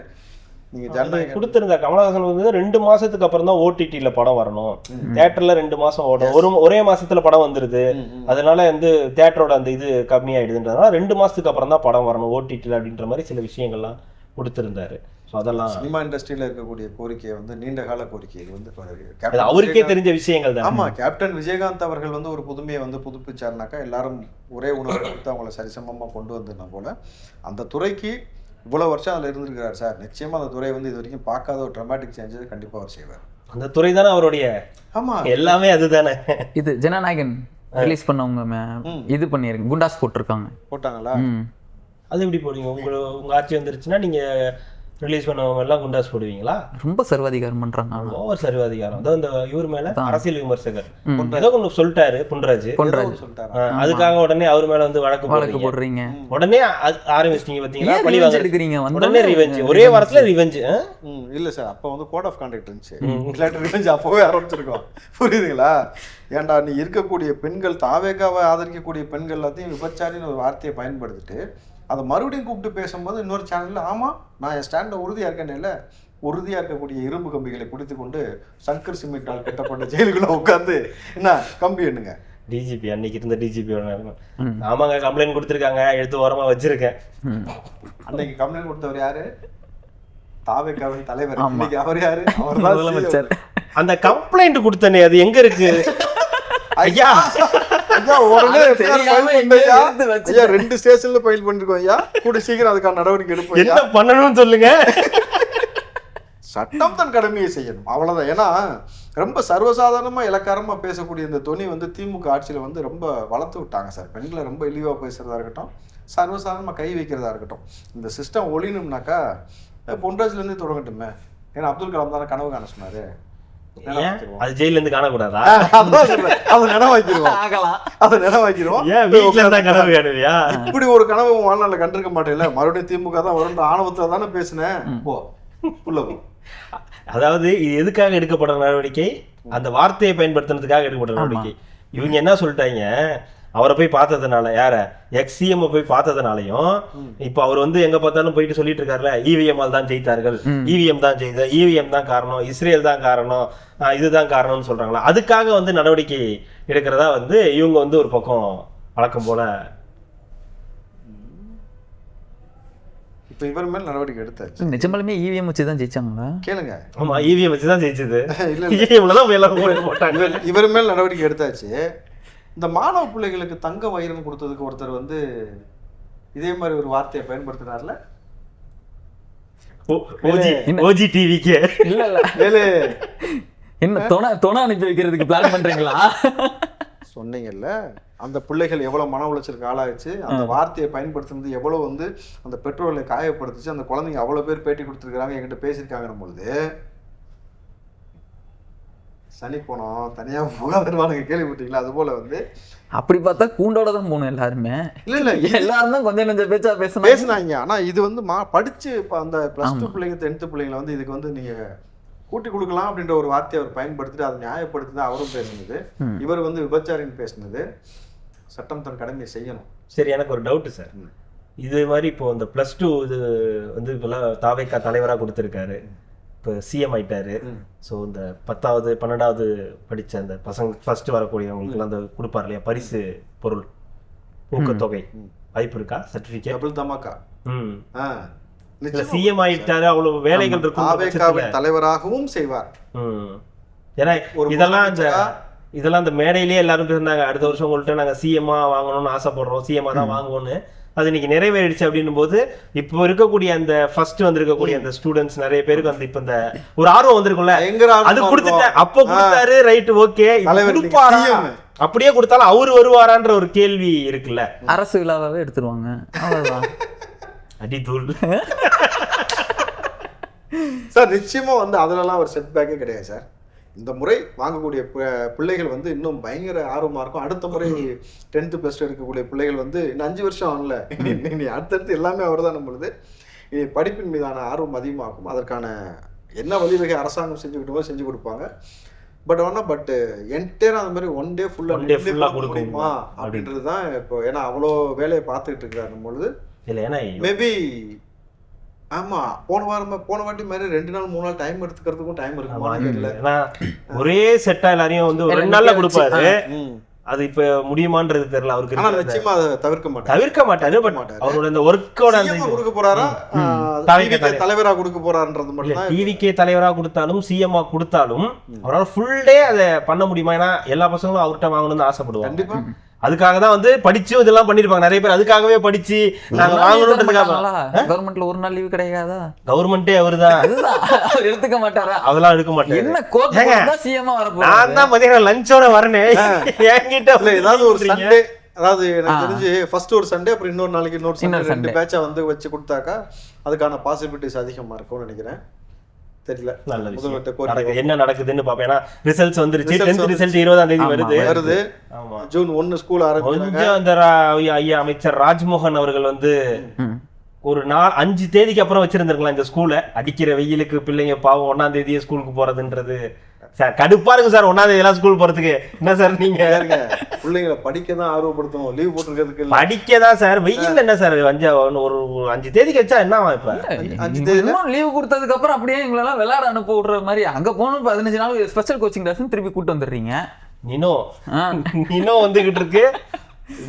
நீங்க ஜனநாயகம் கொடுத்திருந்த கமலஹாசன் வந்து 2 மாசத்துக்கு அப்புறம் தான் OTT-ல படம் வரணும், தியேட்டர்ல 2 மாசம் ஓடும், ஒரே மாசத்துல படம் வந்துருது, அதனால வந்து தியேட்டரோட அந்த இது கம்மியாயிடுதுன்றதுனால 2 மாசத்துக்கு அப்புறம் தான் படம் வரணும் OTT-ல அப்படின்ற மாதிரி சில விஷயங்கள்லாம் கொடுத்திருந்தாரு. ஸோ அதெல்லாம் சினிமா இண்டஸ்ட்ரியில இருக்கக்கூடிய கோரிக்கையை வந்து நீண்ட கால கோரிக்கை. இது வந்து அவருக்கே தெரிஞ்ச விஷயங்கள் தான். ஆமா, கேப்டன் விஜயகாந்த் அவர்கள் வந்து ஒரு புதுமையை வந்து புதுப்பிச்சாருனாக்கா எல்லாரும் ஒரே உணவு கொடுத்து அவங்கள சரிசமமா கொண்டு வந்ததுனா போல அந்த துறைக்கு இவ்வளவு வருஷம் அதில் இருந்திருக்கிறார் சார். நிச்சயமா அந்த துறை வந்து இது வரைக்கும் பார்க்காத ஒரு ட்ரமாட்டிக் சேஞ்சஸ் கண்டிப்பா அவர் செய்வார். அந்த துறை தானே அவருடைய ஆமா எல்லாமே அதுதானே. இது ஜனநாயகன் ரிலீஸ் பண்ணவங்க இது பண்ணிருங்க, குண்டாஸ் போட்டாங்களா? அது எப்படி போடுவீங்க? உங்க ஆட்சி வந்துருச்சுன்னா நீங்க ரிலீஸ் பண்ணவங்க எல்லாம் குண்டாஸ் போடுவீங்களா? ரொம்ப சர்வாதிகாரம் பண்றாங்க. ஓவர் சர்வாதிகாரம். அதான் இந்த இவர் மேல அரசியல் விமர்சகர் ஏதோ ஒன்று சொல்லிட்டாரு, பொன்ராஜ் சொல்லிட்டாரு. அதுக்காக உடனே அவர் மேல வந்து வழக்கு போடுறீங்க, உடனே ஆரம்பிச்சிட்டீங்க. பாத்தீங்களா, பழி வாங்குறீங்க, உடனே ரிவெஞ்ச், ஒரே வாரத்துல ரிவெஞ்ச். இல்ல சார், அப்ப வந்து கோட் ஆஃப் கான்டக்ட் இருந்துச்சு, இல்லாட்டி ரிவெஞ்ச் அப்பவே ஆரம்பிச்சிருக்கோம். புரியுதுங்களா? ஏன்டா நீ இருக்கக்கூடிய பெண்கள், தாவேகாவை ஆதரிக்கக்கூடிய பெண்கள் எல்லாத்தையும் விபச்சாரின்னு ஒரு வார்த்தையை பயன்படுத்திட்டு அதை மறுபடியும் கூப்பிட்டு பேசும்போது இன்னொரு சேனல்ல ஆமா நான் என் ஸ்டாண்ட உறுதியா இருக்கேன்னு இல்லை, உறுதியா இருக்கக்கூடிய இரும்பு கம்பிகளை பிடித்து கொண்டு சங்கர் சிமிட்டால் கட்டப்பட்ட ஜெயிலுக்குள்ள உட்காந்து என்ன கம்பி எண்ணுங்க. டிஜிபி அன்னைக்கு இருந்த டிஜிபி ஆமாங்க கம்ப்ளைண்ட் கொடுத்துருக்காங்க, எடுத்து ஓரமா வச்சிருக்கேன். அன்னைக்கு கம்ப்ளைண்ட் கொடுத்தவர் யாரு? தாவேகாவின் தலைவர். இன்னைக்கு அவர் யாரு? அவர் முதலமைச்சர். அந்த கம்ப்ளைண்ட் கொடுத்தனே அது எங்க இருக்கு? ஐயா உடனே 2 ஸ்டேஷன்ல ஃபைல் பண்ணிருக்கோம் ஐயா, கூட சீக்கிரம் அதுக்கான நடவடிக்கை எடுப்போம். என்ன பண்ணணும்னு சொல்லுங்க. சட்டம் தன் கடமையை செய்யணும், அவ்வளவுதான். ஏன்னா ரொம்ப சர்வசாதாரணமா இலக்காரமா பேசக்கூடிய இந்த துணி வந்து திமுக ஆட்சியில வந்து ரொம்ப வளர்த்து விட்டாங்க சார். பெண்களை ரொம்ப இழிவா பேசுறதா இருக்கட்டும், சர்வசாதாரணமா கை வைக்கிறதா இருக்கட்டும், இந்த சிஸ்டம் ஒழியணும்னாக்கா பொன்ராஜ்ல இருந்து தொடங்கட்டுமே. ஏன்னா அப்துல் கலாம் தானே கனவு காண சொன்னாரு. அது ஜெயில இருந்து காணக்கூடாதா? இப்படி ஒரு கனவு வாழ்நாள்ல கண்டிருக்க மாட்டேன்ல, மறுபடியும் திமுக தான் வரும் ஆணவத்துல தானே பேசினேன். அதாவது இது எதுக்காக எடுக்கப்படுற நடவடிக்கை? அந்த வார்த்தையை பயன்படுத்துறதுக்காக எடுக்கப்படுற நடவடிக்கை. இவங்க என்ன சொல்லிட்டாங்க, அவரை போய் பார்த்ததுனால, யார எக்ஸிஎம் போய் பார்த்ததுனாலையும் இப்ப அவர் வந்து எங்க பார்த்தாலும் போயிட்டு சொல்லிட்டு இருக்காருல்ல, இவிஎம்ஆல் தான் ஜெயித்தார்கள், இவிஎம் தான் ஜெயித்த, இவிஎம் தான் காரணம், இஸ்ரேல் தான் காரணம், இதுதான் காரணம்னு சொல்றாங்களா, அதுக்காக வந்து நடவடிக்கை எடுக்கிறதா வந்து இவங்க வந்து ஒரு பக்கம் வழக்கம் போல ஸோ இவர் மேல் நடவடிக்கை எடுத்தாச்சு. நிஜமாலுமே இவிஎம் வச்சு தான் ஜெயிச்சாங்களா? கேளுங்க. ஆமா, இவிஎம் வச்சு தான் ஜெயிச்சது. இல்ல இவிஎம்ல தான் எல்லாரும் போட்டாங்க. இவர் மேல் நடவடிக்கை எடுத்தாச்சு. இந்த மாணவ பிள்ளைகளுக்கு தங்க வயிறுன்னு கொடுத்ததுக்கு ஒருத்தர் வந்து இதே மாதிரி ஒரு வார்த்தையை பயன்படுத்தினார்ல. ஓஜி டிவிக்கு இல்ல என்ன தொண அனுப்பி வைக்கிறதுக்கு பிளான் பண்றீங்களா? சொன்னீங்கல்ல, அந்த பிள்ளைகள் எவ்வளவு மன உளைச்சலுக்கு ஆளாச்சு, அந்த வார்த்தையை பயன்படுத்துறது எவ்வளவு வந்து அந்த பெற்றோர்களை காயப்படுத்துச்சு, அந்த குழந்தைங்க அவ்வளவு பேர் பேட்டி கொடுத்துருக்காங்க, என்கிட்ட பேசியிருக்காங்கன்னும் பொழுது சனி போனோம் தனியா போகாதருவானுங்க, கேள்விப்பட்டீங்களா? அது போல வந்து அப்படி பார்த்தா கூண்டோட தான் போகணும் எல்லாருமே. இல்ல எல்லாரும் தான் கொஞ்சம் கொஞ்சம் பேச்சா பேசினாங்க. ஆனா இது வந்து படிச்சு இப்போ அந்த +2 பிள்ளைங்க 10th பிள்ளைங்களை வந்து இதுக்கு வந்து நீங்க கூட்டி கொடுக்கலாம் அப்படின்ற ஒரு வார்த்தையை அவர் பயன்படுத்திட்டு அதை நியாயப்படுத்தி தான் அவரும் பேசுனது. இவர் வந்து விபச்சாரின்னு பேசுனது. சட்டம் தன் கடமையை செய்யணும். சரி, எனக்கு ஒரு டவுட் சார். இது மாதிரி இப்போ இந்த +2 இது வந்து இப்பெல்லாம் தாவேக்கா தலைவராக கொடுத்துருக்காரு, இப்போ சிஎம் ஆயிட்டாரு. ஸோ இந்த 10வது 12வது படித்த அந்த பசங்க ஃபர்ஸ்ட் வரக்கூடியவங்களுக்கு அந்த கொடுப்பாரு இல்லையா பரிசு பொருள் ஊக்கத்தொகை, வாய்ப்பு இருக்கா? Certificate double dhamaka. சிஎம் ஆயிட்டாரு, அவ்வளவு வேலைகள் இருக்கும், தலைவராகவும் செய்வார். ஏன்னா இதெல்லாம் அந்த மேடையிலேயே எல்லாரும் பேசினாங்க, அடுத்த வருஷம் உங்கள்கிட்ட நாங்க சிஎம்மா வாங்கணும்னு ஆசைப்படுறோம், சிஎம்மா தான் வாங்குவோம்னு. அது இன்னைக்கு நிறைவேறிடுச்சு அப்படின்னும் போது இப்போ இருக்கக்கூடிய அந்த ஃபர்ஸ்ட் வந்திருக்கக்கூடிய அந்த ஸ்டூடெண்ட்ஸ் நிறைய பேருக்கு வந்து இப்ப இந்த ஒரு ஆர்வம் வந்திருக்கும்ல, அது கொடுத்துட்டேன் அப்போ கொடுத்தாரு, ரைட் ஓகே, அப்படியே கொடுத்தாலும் அவரு வருவாரான்ற ஒரு கேள்வி இருக்குல்ல. அரசு விழாவே எடுத்துருவாங்க, அவ்வளவுதான். அடித்தூள் சார். நிச்சயமா வந்து அதுலலாம் ஒரு செட் பேக்கே கிடையாது சார். இந்த முறை வாங்கக்கூடிய பிள்ளைகள் வந்து இன்னும் பயங்கர ஆர்வமா இருக்கும். அடுத்த முறை 10th +2 இருக்கக்கூடிய பிள்ளைகள் வந்து இன்னும் 5 வருஷம் ஆகல, இனி அடுத்தடுத்து எல்லாமே அவர் தான் நம்மளுது. இனி படிப்பின் மீதான ஆர்வம் அதிகமாகும். அதற்கான என்ன வழிவகை அரசாங்கம் செஞ்சுக்கிட்டோமோ செஞ்சு கொடுப்பாங்க. பட் என்டையரா அந்த மாதிரி ஒன் டே ஃபுல்லா கொடுக்க முடியுமா அப்படின்றது தான் இப்போ. ஏன்னா அவ்வளோ வேலையை பார்த்துக்கிட்டு இருக்கிறாரு பொழுது மேபி. ஆமா, போன வாட்டி மாதிரி 2 நாள் 3 நாள் டைம் எடுத்துக்கிறதுக்கும் டைம் இருக்குமா? ஒரே செட்டா எல்லாரையும் வந்து 2 நாள்ல கொடுப்பாரு. அது இப்ப முடியுமான்றது தெரியல அவருக்கு. ஆனா நிச்சயமா அதை தவிர்க்க மாட்டாரு. அவரோட இந்த ஒர்க்கோட கொடுக்க போறாரா, தலைவரா கொடுக்க போறாருன்றது மட்டும் தான். டிவிகே தலைவரா கொடுத்தாலும் சிஎம்ஆ கொடுத்தாலும் அவரால் ஃபுல் டே அதை பண்ண முடியுமா? ஏன்னா எல்லா பசங்களும் அவர்கிட்ட வாங்கணும்னு ஆசைப்படுவாங்க. கண்டிப்பா அதுக்காக தான் வந்து படிச்சும் இதெல்லாம் பண்ணிருப்பாங்க நிறைய பேர். அதுக்காகவே படிச்சு நாங்க வாங்கணும்ன்றதுக்காக. கவர்மெண்ட்ல ஒரு நாள் லீவு கிடையாதா? கவர்மெண்டே அவருதான் எடுத்துக்க மாட்டாரா? அதெல்லாம் எடுக்க மாட்டாரு. என்ன கோர்ட் சிஎம்ஆ வர போறாரு? நான் தான் மதியம் லஞ்சோட வரனே, என்கிட்ட ஏதாவது ஒரு சண்டே, அதாவது எனக்கு தெரிஞ்சு ஃபர்ஸ்ட் ஒரு சண்டே அப்புறம் இன்னொரு நாளைக்கு இன்னொரு சண்டே 2 பேட்சா வந்து வச்சு கொடுத்தாக்கா அதுக்கான பாசிபிலிட்டிஸ் அதிகமா இருக்கும்னு நினைக்கிறேன். தெரியல என்ன நடக்குதுன்னு பாப்பேன். ஏன்னா ரிசல்ட்ஸ் வந்துருச்சு. 10th ரிசல்ட் 20ஆம் தேதி வருது. ஆமா, ஜூன் 1 ஸ்கூல் ஆரம்பிச்சாங்க. கொஞ்சம் அந்த ஐயா அமைச்சர் ராஜ்மோகன் அவர்கள் வந்து ஒரு 5 தேதிக்கு அப்புறம் வச்சிருந்திருக்கலாம் இந்த ஸ்கூலை. அடிக்கிற வெயிலுக்கு பிள்ளைங்க பாவம் 1ஆம் தேதியே ஸ்கூலுக்கு போறதுன்றது சார் கடுப்பா இருக்கு சார். 1ஆம் தேதி எல்லாம் ஸ்கூல் போறதுக்கு என்ன சார்? நீங்க பிள்ளைங்களை படிக்க தான் ஆர்வப்படுத்தணும், லீவ் போட்டுருக்கிறதுக்கு படிக்க தான் சார். வெயில் என்ன சார்? ஒரு 5 தேதிக்கு வச்சா என்ன? இப்ப 5 தேதி லீவ் கொடுத்ததுக்கு அப்புறம் அப்படியே எங்களெல்லாம் விளையாட அனுப்ப விடுற மாதிரி அங்க போகணும். 15 நாள் ஸ்பெஷல் கோச்சிங் கிளாஸ் திருப்பி கூட்டு வந்துடுறீங்க. நீனோ வந்துகிட்டு இருக்கு.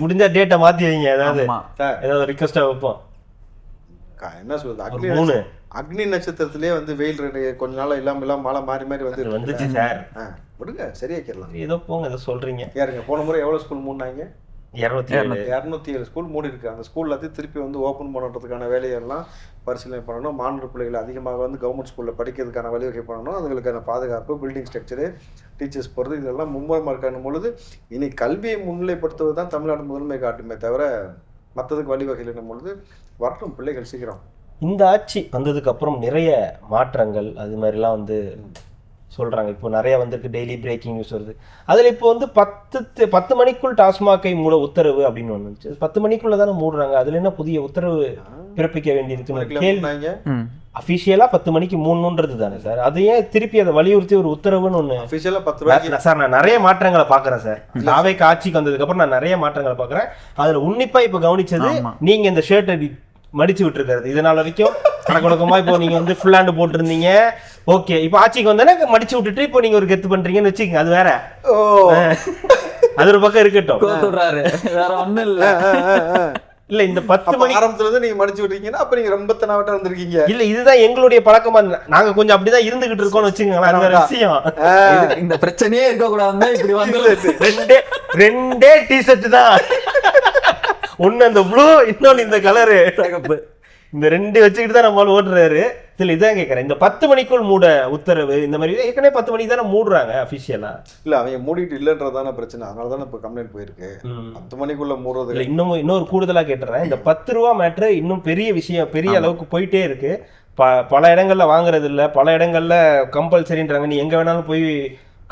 முடிஞ்சா டேட்டை மாத்தி வைங்க, ஏதாவது ரிக்வெஸ்டா வைப்போம். என்ன சொல்றது, அக்னி நட்சத்திரத்திலேயே வந்து வெயில் கொஞ்ச நாள் இல்லாம மழை மாறி வந்துச்சு சார். விடுங்க, சரியாக்கிடலாம். ஏதோ போங்க, ஏதோ சொல்றீங்க. யாருங்க போன முறை எவ்வளவு ஸ்கூல் மூடினாங்க? 207 ஸ்கூல் மூடி இருக்கு. அந்த ஸ்கூல் எல்லாத்தையும் திருப்பி வந்து ஓப்பன் பண்ணுறதுக்கான வேலையெல்லாம் பரிசீலனை பண்ணணும். மாணவர் பிள்ளைகள் அதிகமாக வந்து கவர்மெண்ட் ஸ்கூலில் படிக்கிறதுக்கான வழிவகை பண்ணணும். அதுகளுக்கான பாதுகாப்பு, பில்டிங் ஸ்ட்ரக்சரு, டீச்சர்ஸ் போகிறது, இதெல்லாம் மும்முரமாக இருக்கானும் பொழுது இனி கல்வியை முன்னிலைப்படுத்துவது தான் தமிழ்நாடு முதன்மை காட்டுமே தவிர மற்றதுக்கு வழிவகை இல்லைன்னும் பொழுது வரட்டும் பிள்ளைகள் சீக்கிரம். இந்த ஆட்சி வந்ததுக்கு அப்புறம் நிறைய மாற்றங்கள் அது மாதிரிலாம் வந்து சொல்றாங்க. இப்போ நிறைய வந்துருக்கு, டெய்லி பிரேக்கிங் நியூஸ் வருது. அதுல இப்போ வந்து 10 மணிக்குள் டாஸ்மாகை மூட உத்தரவு அப்படின்னு ஒன்று இருந்துச்சு. 10 மணிக்குள்ள தானே மூடுறாங்க. அதுல என்ன புதிய உத்தரவு பிறப்பிக்க வேண்டியிருக்கு கேள்வி. அபிஷியலா 10 மணிக்கு மூடணுன்றது தானே சார்? அது ஏன் திருப்பி அதை வலியுறுத்தி ஒரு உத்தரவுன்னு ஒண்ணு? சார் நான் நிறைய மாற்றங்களை பாக்குறேன் சார். தாவேக்கா ஆட்சிக்கு வந்ததுக்கு அப்புறம் நான் நிறைய மாற்றங்களை பாக்குறேன். அதுல உன்னிப்பா இப்ப கவனிச்சது நீங்க இந்த ஷர்ட்டை மடிச்சு விட்டுருக்காரு. இதனால வரைக்கும் கணக்கொடுக்கமா இப்போ நீங்க வந்து ஃபுல் ஹேண்ட் போட்டிருந்தீங்க. ஓகே, இப்போ ஆட்சிக்கு வந்தா மடிச்சு விட்டுட்டு இப்போ நீங்க ஒரு கெத்து பண்றீங்கன்னு வச்சுக்கோங்க. அது வேற, அது ஒரு பக்கம் இருக்கட்டும். வேற ஒண்ணும் இல்ல. இல்ல இந்த 10 மணி ஆரம்பத்துல இருந்து நீங்க மடிச்சு விட்டீங்கன்னா அப்ப நீங்க ரொம்ப தெனாவட்டா இருந்திருக்கீங்க. இல்ல இதுதான் எங்களுடைய பழக்கமா நாங்க கொஞ்சம் அப்படிதான் இருந்துகிட்டு இருக்கோம்னு வச்சுக்கோங்களேன். அது வேற விஷயம். இந்த பிரச்சனையே இருக்க கூடாதுன்னா இப்படி வந்து ரெண்டே டிஷர்ட் தான், ஒண்ணு அந்த ப்ளூ, இன்னொன்னு இந்த கலரு தகப்பு, இந்த ரெண்டு வச்சுக்கிட்டு தான் நம்மளால ஓட்டுறாரு. இதுல இதான் கேட்கறேன், இந்த 10 மணிக்குள் மூட உத்தரவு இந்த மாதிரி ஏற்கனவே 10 மணிக்கு தானே மூடுறாங்க அபிஷியலா. இல்ல அவங்க மூடிட்டு இல்லன்றதான பிரச்சனை, அதனால தானே இப்ப கம்ப்ளைண்ட் போயிருக்கு. 10 மணிக்குள்ள மூடுறது இல்ல. இன்னொரு கூடுதலா கேட்டுறேன், இந்த 10 ரூபா மேட்ரு இன்னும் பெரிய விஷயம், பெரிய அளவுக்கு போயிட்டே இருக்கு. பல இடங்கள்ல வாங்குறது இல்ல, பல இடங்கள்ல கம்பல்சரின்றாங்க, நீ எங்க வேணாலும் போய்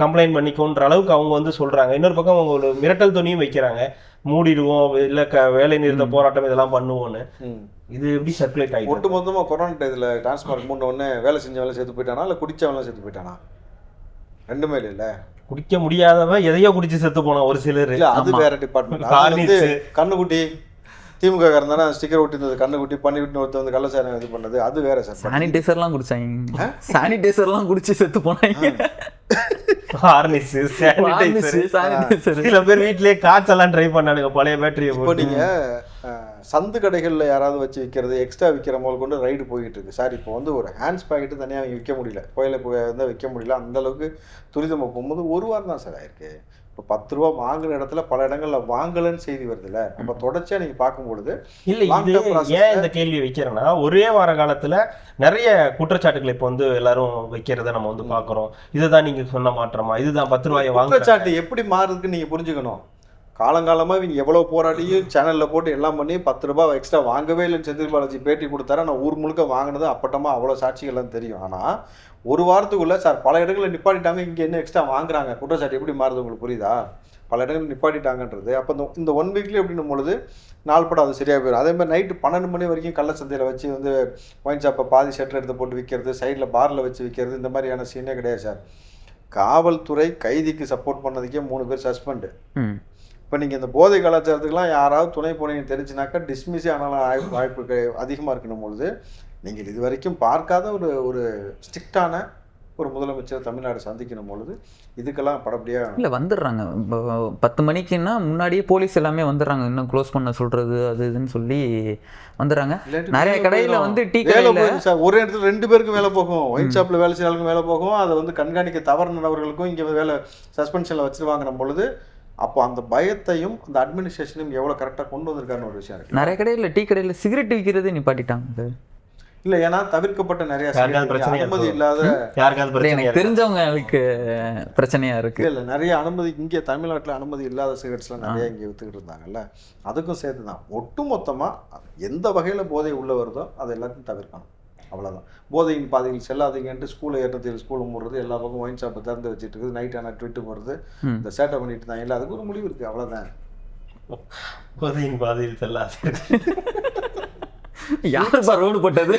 கம்ப்ளைண்ட் பண்ணிக்கோன்ற அளவுக்கு அவங்க வந்து சொல்றாங்க. இன்னொரு பக்கம் அவங்க ஒரு மிரட்டல் துணியும் வைக்கிறாங்க, மூடிடுவோம் இல்ல வேலை நிறுத்த போராட்டம் இதெல்லாம் பண்ணுவோம்னு. இது எப்படி சர்க்குலேட் ஆகிடும்? ஒட்டு மொத்தமா கொரோனா இதுல டிரான்ஸ்மார்க் மூணு உடனே வேலை செஞ்சவங்க செத்து போயிட்டானா இல்ல குடிச்சவங்க செத்து போயிட்டானா? ரெண்டுமே இல்ல. குடிக்க முடியாதவன் எதையோ குடிச்சு செத்து போனான் ஒரு சிலர். அது வேற டிபார்ட்மெண்ட். கண்ணுக்குட்டி திமுக இருந்தா ஸ்டிக்கர் ஒட்டிருந்தது, கண்ணுக்குட்டி பண்ணிவிட்டு ஒருத்தர் வந்து கள்ளச்சாரம் இது பண்ணது, அது வேற சார். சானிடைசர்லாம் குடிச்சாங்க, சானிடைசர்லாம் குடிச்சு செத்து போனாங்க. சில பேர் வீட்லயே காய்ச்சலாம் ட்ரை பண்ணானுங்க பழைய பேட்டரி. இப்போ நீங்க சந்து கடைகள்ல யாராவது வச்சு விற்கிறது, எக்ஸ்ட்ரா விற்கிற போது கொண்டு ரைடு போயிட்டு இருக்கு சார். இப்போ வந்து ஒரு ஹேண்ட்ஸ் பாக்கெட்டு தனியாக அவங்க விற்க முடியல, கோயில வந்து விற்க முடியல, அந்த அளவுக்கு துரிதமாக போகும்போது ஒரு வாரம் தான் சார் ஆயிருக்கு. இப்போ 10 ரூபா வாங்குற இடத்துல பல இடங்கள்ல வாங்கலன்னு செய்தி வருது இல்ல, நம்ம தொடர்ச்சியா நீங்க பார்க்கும்பொழுது இல்ல. இது ஏன் இந்த கேள்வி வைக்கிறேன்னா, ஒரே வார காலத்துல நிறைய குற்றச்சாட்டுகளை இப்போ வந்து எல்லாரும் வைக்கிறத நம்ம வந்து பாக்குறோம். இதுதான் நீங்க சொன்ன மாற்றமா, இதுதான் 10 ரூபாயை வாங்க குற்றச்சாட்டு எப்படி மாறுதுன்னு நீங்க புரிஞ்சுக்கணும். காலங்காலமா இவங்க எவ்வளவு போராட்டியும் சேனல்ல போட்டு எல்லாம் பண்ணி 10 ரூபாய் எக்ஸ்ட்ரா வாங்கவே இல்லைன்னு செந்தில் பாலாஜி பேட்டி கொடுத்தாரு. நான் ஊர் முழுக்க வாங்கினது அப்பட்டமா அவ்வளவு சாட்சிகள்லாம் தெரியும். ஆனா ஒரு வாரத்துக்குள்ள சார் பல இடங்களில் நிப்பாட்டிட்டாங்க, இங்க என்ன எக்ஸ்ட்ரா வாங்குறாங்க, குற்றச்சாட்டு எப்படி மாறுது உங்களுக்கு புரியுதா? பல இடங்கள் நிப்பாட்டிட்டாங்கன்றது. அப்போ இந்த 1 வீக்லி அப்படின்னும் பொழுது நாள்பட அது சரியாக போயிடும். அதே மாதிரி நைட்டு 12 மணி வரைக்கும் கள்ள சந்தையில் வச்சு வந்து ஒயின் ஷாப்பை பாதி ஷட்டர் எடுத்து போட்டு விற்கிறது, சைடில் பாரில் வச்சு விற்கிறது, இந்த மாதிரியான சீனே கிடையாது சார். காவல்துறை கைதிக்கு சப்போர்ட் பண்ணதுக்கே 3 பேர் சஸ்பெண்டு. இப்போ நீங்கள் இந்த போதை கலாச்சாரத்துக்குலாம் யாராவது துணை போனீங்கன்னு தெரிஞ்சுனாக்கா டிஸ்மிஸே ஆனாலும் வாய்ப்பு அதிகமாக இருக்கணும் பொழுது நீங்கள் இது வரைக்கும் பார்க்காத ஒரு ஸ்ட்ரிக்டான ஒரு முதலமைச்சர் தமிழ்நாடு சந்திக்கணும் பொழுது இதுக்கெல்லாம் படப்படியாக இல்லை வந்துடுறாங்க. 10 மணிக்குன்னா முன்னாடியே போலீஸ் எல்லாமே வந்துடுறாங்க, இன்னும் க்ளோஸ் பண்ண சொல்கிறது அது இதுன்னு சொல்லி வந்துடுறாங்க. நிறைய கடையில் வந்து டீ கடையில் சார் ஒரு இடத்துல 2 பேருக்கும் வேலை போகும், ஒயின் ஷாப்பில் வேலை செய்யறவங்களுக்கும் வேலை போகும், அதை வந்து கண்காணிக்க தவறுனவர்களுக்கும் இங்கே வேலை சஸ்பென்ஷனில் வச்சுருவாங்கிற பொழுது அப்போ அந்த பயத்தையும் அந்த அட்மினிஸ்ட்ரேஷனையும் எவ்வளோ கரெக்டாக கொண்டு வந்திருக்காருன்னு ஒரு விஷயம் இருக்கு. நிறைய கடையில் டீ கடையில் சிகரெட் விற்கிறது நிப்பாட்டிட்டாங்க. இல்லை ஏன்னா தவிர்க்கப்பட்ட நிறைய அனுமதி இல்லாத எனக்கு தெரிஞ்சவங்களுக்கு பிரச்சனையா இருக்கு. இல்லை நிறைய அனுமதி இங்கே தமிழ்நாட்டில் அனுமதி இல்லாத சிகரெட்ஸ்லாம் நிறைய இங்கே வித்துக்கிட்டு இருந்தாங்கல்ல, அதுக்கும் சேர்த்து தான் ஒட்டு மொத்தமாக எந்த வகையில் போதை உள்ள வருதோ அதை எல்லாத்தையும் தவிர்க்கணும், அவ்வளோதான். போதையின் பாதையில் செல்லாதீங்கன்ட்டு ஸ்கூலில் ஏற்றத்தில் ஸ்கூலில் மூடுறது, எல்லா பக்கம் ஒயின் ஷாப்பை திறந்து வச்சுட்டு இருக்குது, நைட் ஆனால் ட்விட்டு போடுறது, இந்த சேட்டை பண்ணிட்டு தான் இல்லை, அதுக்கு ஒரு முடிவு இருக்குது, அவ்வளோதான். போதையின் பாதையில் செல்லாது யாரு ரோடு போட்டது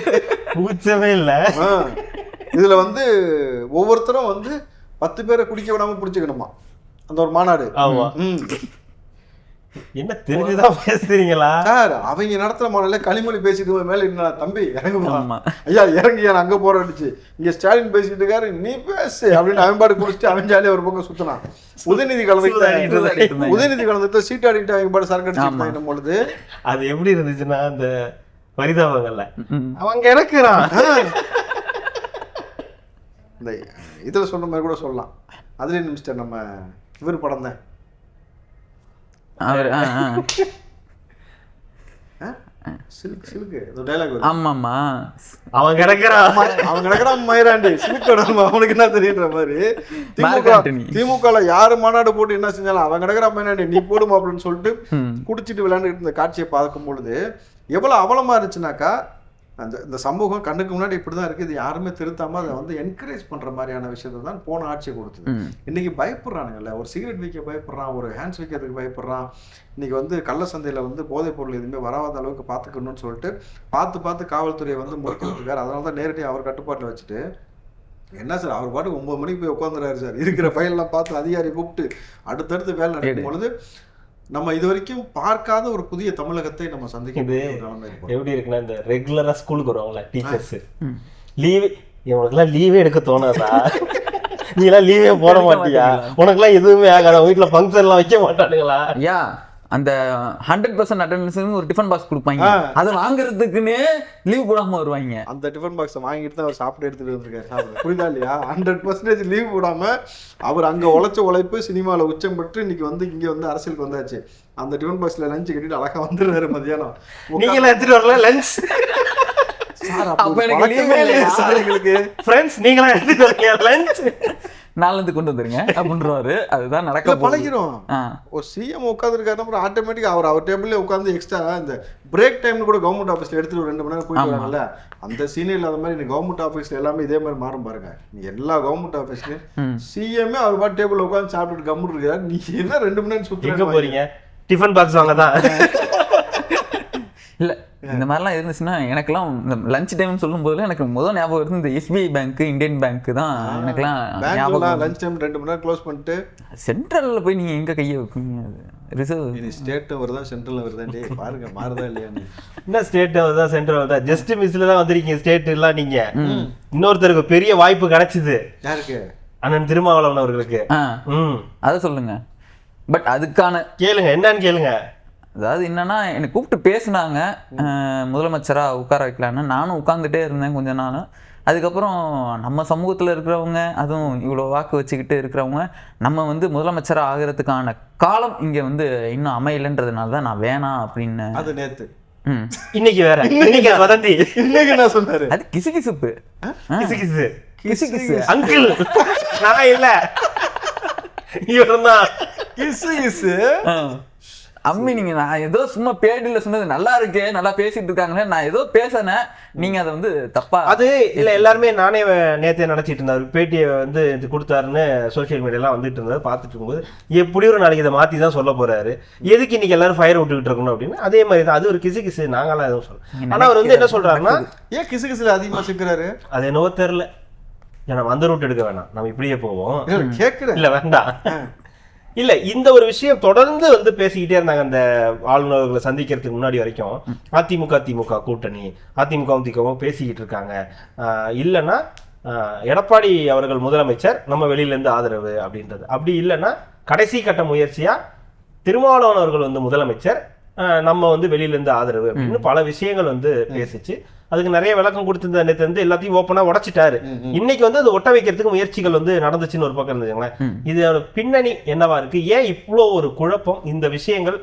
பூச்சமே இல்லை. இதில் வந்து ஒவ்வொருத்தரும் வந்து 10 பேரை குடிக்க விடாமல் பிடிச்சிக்கணுமா அந்த ஒரு மாநாடு. ஆமாம். என்ன தெரிஞ்சுதான் பேசுறீங்களா சார்? அவங்க நடத்துற மாநில களிமொழி பேசிட்டு மேல என்ன தம்பி இறங்குமா, ஐயா இறங்கி அங்க போராடிச்சு, இங்க ஸ்டாலின் பேசிட்டு இருக்காரு நீ பேசு அப்படின்னு அவன்பாடு குடிச்சிட்டு அவன் ஜாலியா ஒரு பக்கம் சுத்தினான். உதயநிதி கலந்துட்டு சீட் ஆடிட்டு அவங்க பாடு சரக்கு அடிச்சுட்டு பொழுது அது எப்படி இருந்துச்சுன்னா அந்த பரிதாபங்கள்ல அவங்க இறக்குறான். இந்த இதுல சொன்ன மாதிரி கூட சொல்லலாம், அதுல மிஸ்டர் நம்ம இவர் படம் தான் அவன் கிடக்குறான் மயிராண்டி அவனுக்கு என்ன தெரியுன்ற மாதிரி திமுக யாரு மாநாடு போட்டு என்ன செஞ்சாலும் அவன் கிடக்குறான் மயிராண்டி நீ போடுமா அப்படின்னு சொல்லிட்டு குடிச்சிட்டு விளையாண்டுட்டு இந்த காட்சியை பார்க்கும் பொழுது எவ்வளவு அவலமா இருந்துச்சுனாக்கா, இந்த சமூகம் கண்ணுக்கு முன்னாடி இப்படிதான் இருக்கு, இது யாருமே திருத்தாம அதை வந்து என்கரேஜ் பண்ற மாதிரியான விஷயத்தை தான் போன ஆட்சி கொடுத்தது. இன்னைக்கு பயப்படுறானுங்கல்ல, ஒரு சிகரெட் விற்க பயப்படுறான், ஒரு ஹேண்ட்ஸ் விற்கிறதுக்கு பயப்படுறான். இன்னைக்கு வந்து கள்ள சந்தையில வந்து போதைப் பொருள் எதுவுமே வராத அளவுக்கு பார்த்துக்கணும்னு சொல்லிட்டு பார்த்து காவல்துறையை வந்து முறைக்கிட்டு அதனால தான் நேரடியாக அவர் கட்டுப்பாட்டில் வச்சுட்டு என்ன சார் அவர் பாட்டு 9 மணிக்கு போய் உட்காந்துறாரு சார். இருக்கிற ஃபைல்லாம் பார்த்து அதிகாரி கூப்பிட்டு அடுத்தடுத்து வேலை நடக்கும் பொழுது நம்ம இது வரைக்கும் பார்க்காத ஒரு புதிய தமிழகத்தை நம்ம சந்திக்கிறது எப்படி இருக்குன்னா, இந்த ரெகுலரா ஸ்கூலுக்கு வருவாங்களா டீச்சர்ஸ், லீவு இவனுக்குலாம் லீவே எடுக்க தோணாதா, நீ எல்லாம் லீவே போட மாட்டியா, உனக்குலாம் எதுவுமே ஆகாத, வீட்டுல ஃபங்க்ஷன் எல்லாம் வைக்க மாட்டானுங்களா, யா அந்த 100% அட்டெண்டன்ஸ் ஒரு டிஃபன் பாக்ஸ் கொடுப்பாங்க, அதை வாங்குறதுக்குன்னே லீவ் போடாம வருவாங்க. அந்த டிஃபன் பாக்ஸை வாங்கிட்டு தான் அவர் சாப்பிட்டு எடுத்துட்டு வந்திருக்காரு. புரியுதா இல்லையா? 100% லீவ் போடாம அவர் அங்க உழைச்ச உழைப்பு சினிமாவில் உச்சம் பெற்று இன்னைக்கு வந்து இங்க வந்து அரசியலுக்கு வந்தாச்சு. அந்த டிஃபன் பாக்ஸ்ல லஞ்ச் கட்டிட்டு அழகா வந்துடுறாரு மதியானம். நீங்களே எடுத்துட்டு வரல லஞ்ச்? அப்ப எனக்கு லீவே இல்லையா சார் எங்களுக்கு? ஃப்ரெண்ட்ஸ் நீங்களா எடுத்துட்டு வரலையா லஞ்ச்? நாலந்து கொண்டு வந்துருங்க அப்படின்றாரு. அதுதான் நடக்க பழகிறோம். ஒரு சிஎம் உட்காந்துருக்காரு, அப்புறம் ஆட்டோமேட்டிக் அவர் டேபிள்ல உட்காந்து எக்ஸ்ட்ரா இந்த பிரேக் டைம்னு கூட கவர்மெண்ட் ஆஃபீஸ்ல எடுத்துட்டு 2 மணி நேரம் போயிட்டு வராங்கல்ல, அந்த சீனே இல்லாத மாதிரி நீ கவர்மெண்ட் ஆஃபீஸ்ல எல்லாமே இதே மாதிரி மாறும் பாருங்க. நீ எல்லா கவர்மெண்ட் ஆஃபீஸ்லயும் சிஎம்ஏ அவர் பாட்டு டேபிள் உட்காந்து சாப்பிட்டுட்டு கம்முட்டு இருக்காரு. நீ என்ன 2 மணி நேரம் சுத்தி போறீங்க? டிஃபன் பாக்ஸ் வாங்க தான். இல்ல இந்த மாதிரிலாம் இருந்துச்சுன்னா எனக்கெல்லாம் இந்த லஞ்ச் டைம்னு சொல்லும் போதுல எனக்கு முதல் ஞாபகம் வருது இந்த SBI பேங்க், இந்தியன் பேங்க் தான் எனக்கெல்லாம் ஞாபகம். லஞ்ச் டைம் 2 மணி நேரம் க்ளோஸ் பண்ணிட்டு சென்ட்ரல்ல போய் நீங்க எங்க கையை வைப்பீங்க? ரிசர்வ் இது ஸ்டேட் வருதா சென்ட்ரல் வருதாண்டே பாருங்க, மாறுதா இல்லையா? என்ன ஸ்டேட் வருதா சென்ட்ரல் வருதா? ஜஸ்ட் மிஸ்ல தான் வந்திருக்கீங்க ஸ்டேட் எல்லாம். நீங்க இன்னொருத்தருக்கு பெரிய வாய்ப்பு கிடைச்சது. யாருக்கு? அண்ணன் திருமாவளவன் அவர்களுக்கு. அதை சொல்லுங்க. பட் அதுக்கான கேளுங்க, என்னன்னு கேளுங்க. அதாவது என்னன்னா என்னை கூப்பிட்டு பேசினாங்க முதலமைச்சராக உட்கார வைக்கலான்னு. நானும் உட்காந்துட்டே இருந்தேன் கொஞ்ச நாள். அதுக்கப்புறம் நம்ம சமூகத்தில் இருக்கிறவங்க, அதுவும் இவ்வளோ வாக்கு வச்சுக்கிட்டு இருக்கிறவங்க, நம்ம வந்து முதலமைச்சராக ஆகிறதுக்கான காலம் இங்கே வந்து இன்னும் அமையலைன்றதுனால தான் நான் வேணாம் அப்படின்னு. அது நேற்று. இன்னைக்கு வேற, இன்னைக்கு வதந்தி. இன்னைக்கு என்ன சொன்னாரு? அது கிசுகிசுப்பு. கிசுகிசு கிசுகிசு அங்கிள் நான் இல்ல, இவன் தான் கிசுகிசு. அம்மி நீங்க நான் ஏதோ சும்மா பேடில சொன்னது நல்லா இருக்கு, நல்லா பேசிட்டு இருக்காங்களே, நான் ஏதோ பேசினேன், நீங்க அதை வந்து தப்பா. அது இல்ல, எல்லாருமே நானே நேத்தே நினைச்சிட்டு இருந்தாரு. பேட்டியை வந்து இது கொடுத்தாருன்னு சோசியல் மீடியாலாம் வந்துட்டு இருந்தாரு. பார்த்துட்டு இருக்கும்போது எப்படி ஒரு நாளைக்கு இதை மாத்தி தான் சொல்ல போறாரு, எதுக்கு இன்னைக்கு எல்லாரும் ஃபயர் விட்டுக்கிட்டு இருக்கணும் அப்படின்னு. அதே மாதிரி தான் அது ஒரு கிசு கிசு. நாங்களாம் எதுவும் சொல்றோம். ஆனா அவர் வந்து என்ன சொல்றாருன்னா, ஏன் கிசு கிசுல அதிகமா சிக்கிறாரு? அது என்னவோ தெரியல. ஏன்னா அந்த ரூட் எடுக்க வேணாம், நம்ம இப்படியே போவோம். கேட்கிறேன். இல்ல வேண்டாம். இல்ல இந்த ஒரு விஷயம் தொடர்ந்து வந்து பேசிக்கிட்டே இருந்தாங்க. அந்த ஆளுநர்களை சந்திக்கிறதுக்கு முன்னாடி வரைக்கும் அதிமுக கூட்டணி, அதிமுகவும் பேசிக்கிட்டு இருக்காங்க. இல்லைன்னா எடப்பாடி அவர்கள் முதலமைச்சர், நம்ம வெளியில இருந்து ஆதரவு அப்படின்றது. அப்படி இல்லைன்னா கடைசி கட்ட முயற்சியா திருமாவளவன் அவர்கள் வந்து முதலமைச்சர், நம்ம வந்து வெளியில இருந்து ஆதரவு அப்படின்னு பல விஷயங்கள் வந்து பேசிச்சு. அதுக்கு நிறைய விளக்கம் கொடுத்திருந்த நேற்று வந்து எல்லாத்தையும் ஓப்பனா உடைச்சிட்டாரு. இன்னைக்கு வந்து அது ஒட்ட வைக்கிறதுக்கு முயற்சிகள் வந்து நடந்துச்சுன்னு ஒரு பக்கம் இருந்துச்சுங்களேன். இதோட பின்னணி என்னவா இருக்கு? ஏன் இவ்வளோ ஒரு குழப்பம்? இந்த விஷயங்கள்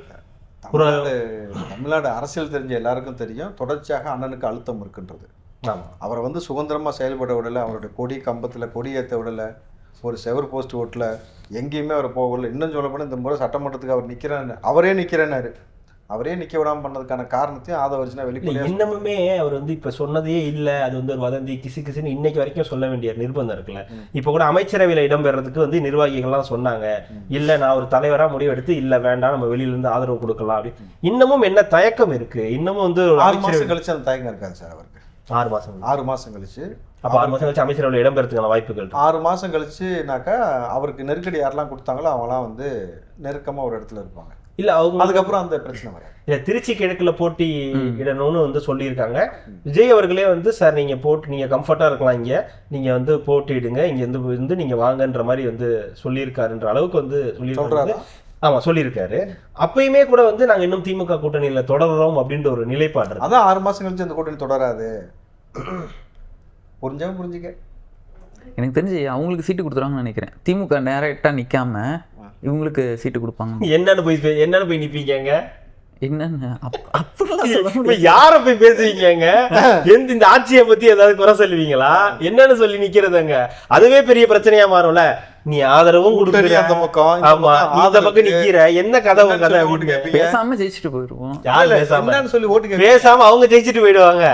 தமிழ்நாடு அரசியல் தெரிஞ்ச எல்லாருக்கும் தெரியும். தொடர்ச்சியாக அண்ணனுக்கு அழுத்தம் இருக்குன்றது. அவரை வந்து சுதந்திரமா செயல்பட விடலை, அவருடைய கொடி கம்பத்துல கொடி ஏற்ற விடலை, ஒரு செவர் போஸ்ட் ஓட்டல, எங்கேயுமே அவர் போகல. இன்னும் சொல்ல போனால் இந்த முறை சட்டமன்றத்துக்கு அவர் நிற்கிறாரு, அவரே நிற்கிறேன்னாரு. அவரே நிக்க விடாம பண்ணதுக்கான காரணத்தையும் ஆதவர்ஜினா வெளிப்படையா இன்னமுமே அவர் வந்து இப்ப சொன்னதே இல்ல, அது வந்து ஒரு வதந்தி கிசு கிசுன்னு இன்னைக்கு வரைக்கும் சொல்ல வேண்டிய நிர்பந்தம் இருக்குல்ல. இப்ப கூட அமைச்சரவையில இடம்பெறதுக்கு வந்து நிர்வாகிகள்லாம் சொன்னாங்க, இல்ல நான் ஒரு தலைவரா முடிவெடுத்து இல்ல வேண்டாம் நம்ம வெளியில இருந்து ஆதரவு கொடுக்கலாம் அப்படி. இன்னமும் என்ன தயக்கம் இருக்கு? இன்னமும் வந்து 6 மாசம் கழிச்சு அந்த தயக்கம் இருக்காது சார் அவருக்கு. 6 மாசம் கழிச்சு அப்ப 6 மாசம் கழிச்சு அமைச்சரவையில் இடம்பெறதுக்கான வாய்ப்புகள் 6 மாசம் கழிச்சுனாக்கா அவருக்கு நெருக்கடி யாரெல்லாம் கொடுத்தாங்களோ அவங்களாம் வந்து நெருக்கமா ஒரு இடத்துல இருப்பாங்க. இல்ல அவங்க அதுக்கப்புறம் அந்த பிரச்சனை வராது. இல்ல திருச்சி கிழக்குல போட்டி இடணும்னு வந்து சொல்லியிருக்காங்க. விஜய் அவர்களே வந்து சார் நீங்க போட்டு நீங்க கம்ஃபர்ட்டா இருக்கலாம், இங்க நீங்க வந்து போட்டிடுங்க, இங்க இருந்து நீங்க வாங்கன்ற மாதிரி வந்து சொல்லியிருக்காருன்ற அளவுக்கு வந்து சொல்லியிருக்காரு. ஆமா சொல்லியிருக்காரு. அப்பயுமே கூட வந்து நாங்க இன்னும் திமுக கூட்டணியில தொடர்றோம் அப்படின்ற ஒரு நிலைப்பாடு. அதான் 6 மாசம் கழிச்சு அந்த கூட்டணி தொடராது. புரிஞ்சுக்க எனக்கு தெரிஞ்சு அவங்களுக்கு சீட்டு கொடுத்துருவாங்கன்னு நினைக்கிறேன். திமுக டைரக்டா நிக்காம இவங்களுக்கு சீட்டு கொடுப்பாங்க. என்னன்னு போய் நிப்பீங்க? என்னன்னு அப்படிலாம் யார போய் பேசுவீங்க? இந்த ஆட்சியை பத்தி ஏதாவது குறை சொல்லுவீங்களா? என்னன்னு சொல்லி நிக்கிறதுங்க, அதுவே பெரிய பிரச்சனையா மாறும்ல. நீ ஆதரவும் கொடுக்குற அந்த பக்கம், ஆமா அந்த பக்கம் நிக்கிற, என்ன கதை கதை பேசாம ஜெயிச்சுட்டு போயிடுவோம். யாரு பேசாம சொல்லி ஓட்டு பேசாம அவங்க ஜெயிச்சுட்டு போயிடுவாங்க.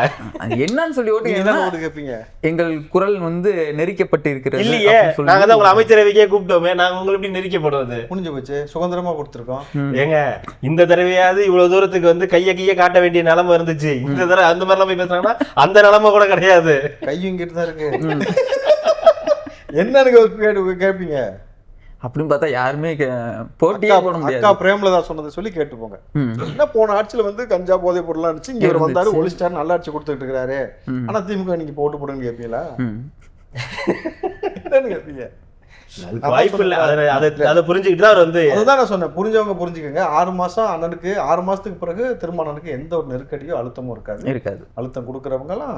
என்னன்னு சொல்லி ஓட்டு கேட்பீங்க? எங்கள் குரல் வந்து நெரிக்கப்பட்டு இருக்கிறது இல்லையே. நாங்க தான் உங்களை அமைச்சரவைக்கே கூப்பிட்டோமே, நாங்க உங்களுக்கு எப்படி நெரிக்கப்படுவது? முடிஞ்சு போச்சு, சுதந்திரமா கொடுத்துருக்கோம். ஏங்க இந்த தடவையாவது இவ்வளவு தூரத்துக்கு வந்து கைய காட்ட வேண்டிய நிலைமை இருந்துச்சு. இந்த தடவை அந்த மாதிரிலாம் போய் பேசுறாங்கன்னா அந்த நிலைமை கூட கிடையாது. கையும் இங்கிட்டு தான் இருக்கு. என்னன்னு கேட்பீங்க? அப்படின்னு பார்த்தா யாருமே போட்டியே போட முடியாது. அக்கா பிரேமலதா சொன்னதை சொல்லி கேட்டு போங்க. என்ன போன ஆட்சியில வந்து கஞ்சா போதை பொருள்லாம் இருந்துச்சு, இங்க இவர் வந்தாரு ஒளிஸ்டார் நல்லா ஆட்சி கொடுத்துட்டு இருக்காரு, ஆனா திமுக நீங்க போட்டு போடுன்னு கேட்பீங்களா? என்னன்னு கேட்பீங்க? வாய்ப்பு இல்லை. அதை புரிஞ்சுக்கிட்டு தான் அவர் வந்து அதுதான் நான் சொன்னேன், புரிஞ்சவங்க புரிஞ்சுக்கோங்க. 6 மாசம் அண்ணனுக்கு, 6 மாசத்துக்கு பிறகு திரும்ப அண்ணனுக்கு எந்த ஒரு நெருக்கடியோ அழுத்தமும் இருக்காது. அழுத்தம் கொடுக்குறவங்கலாம்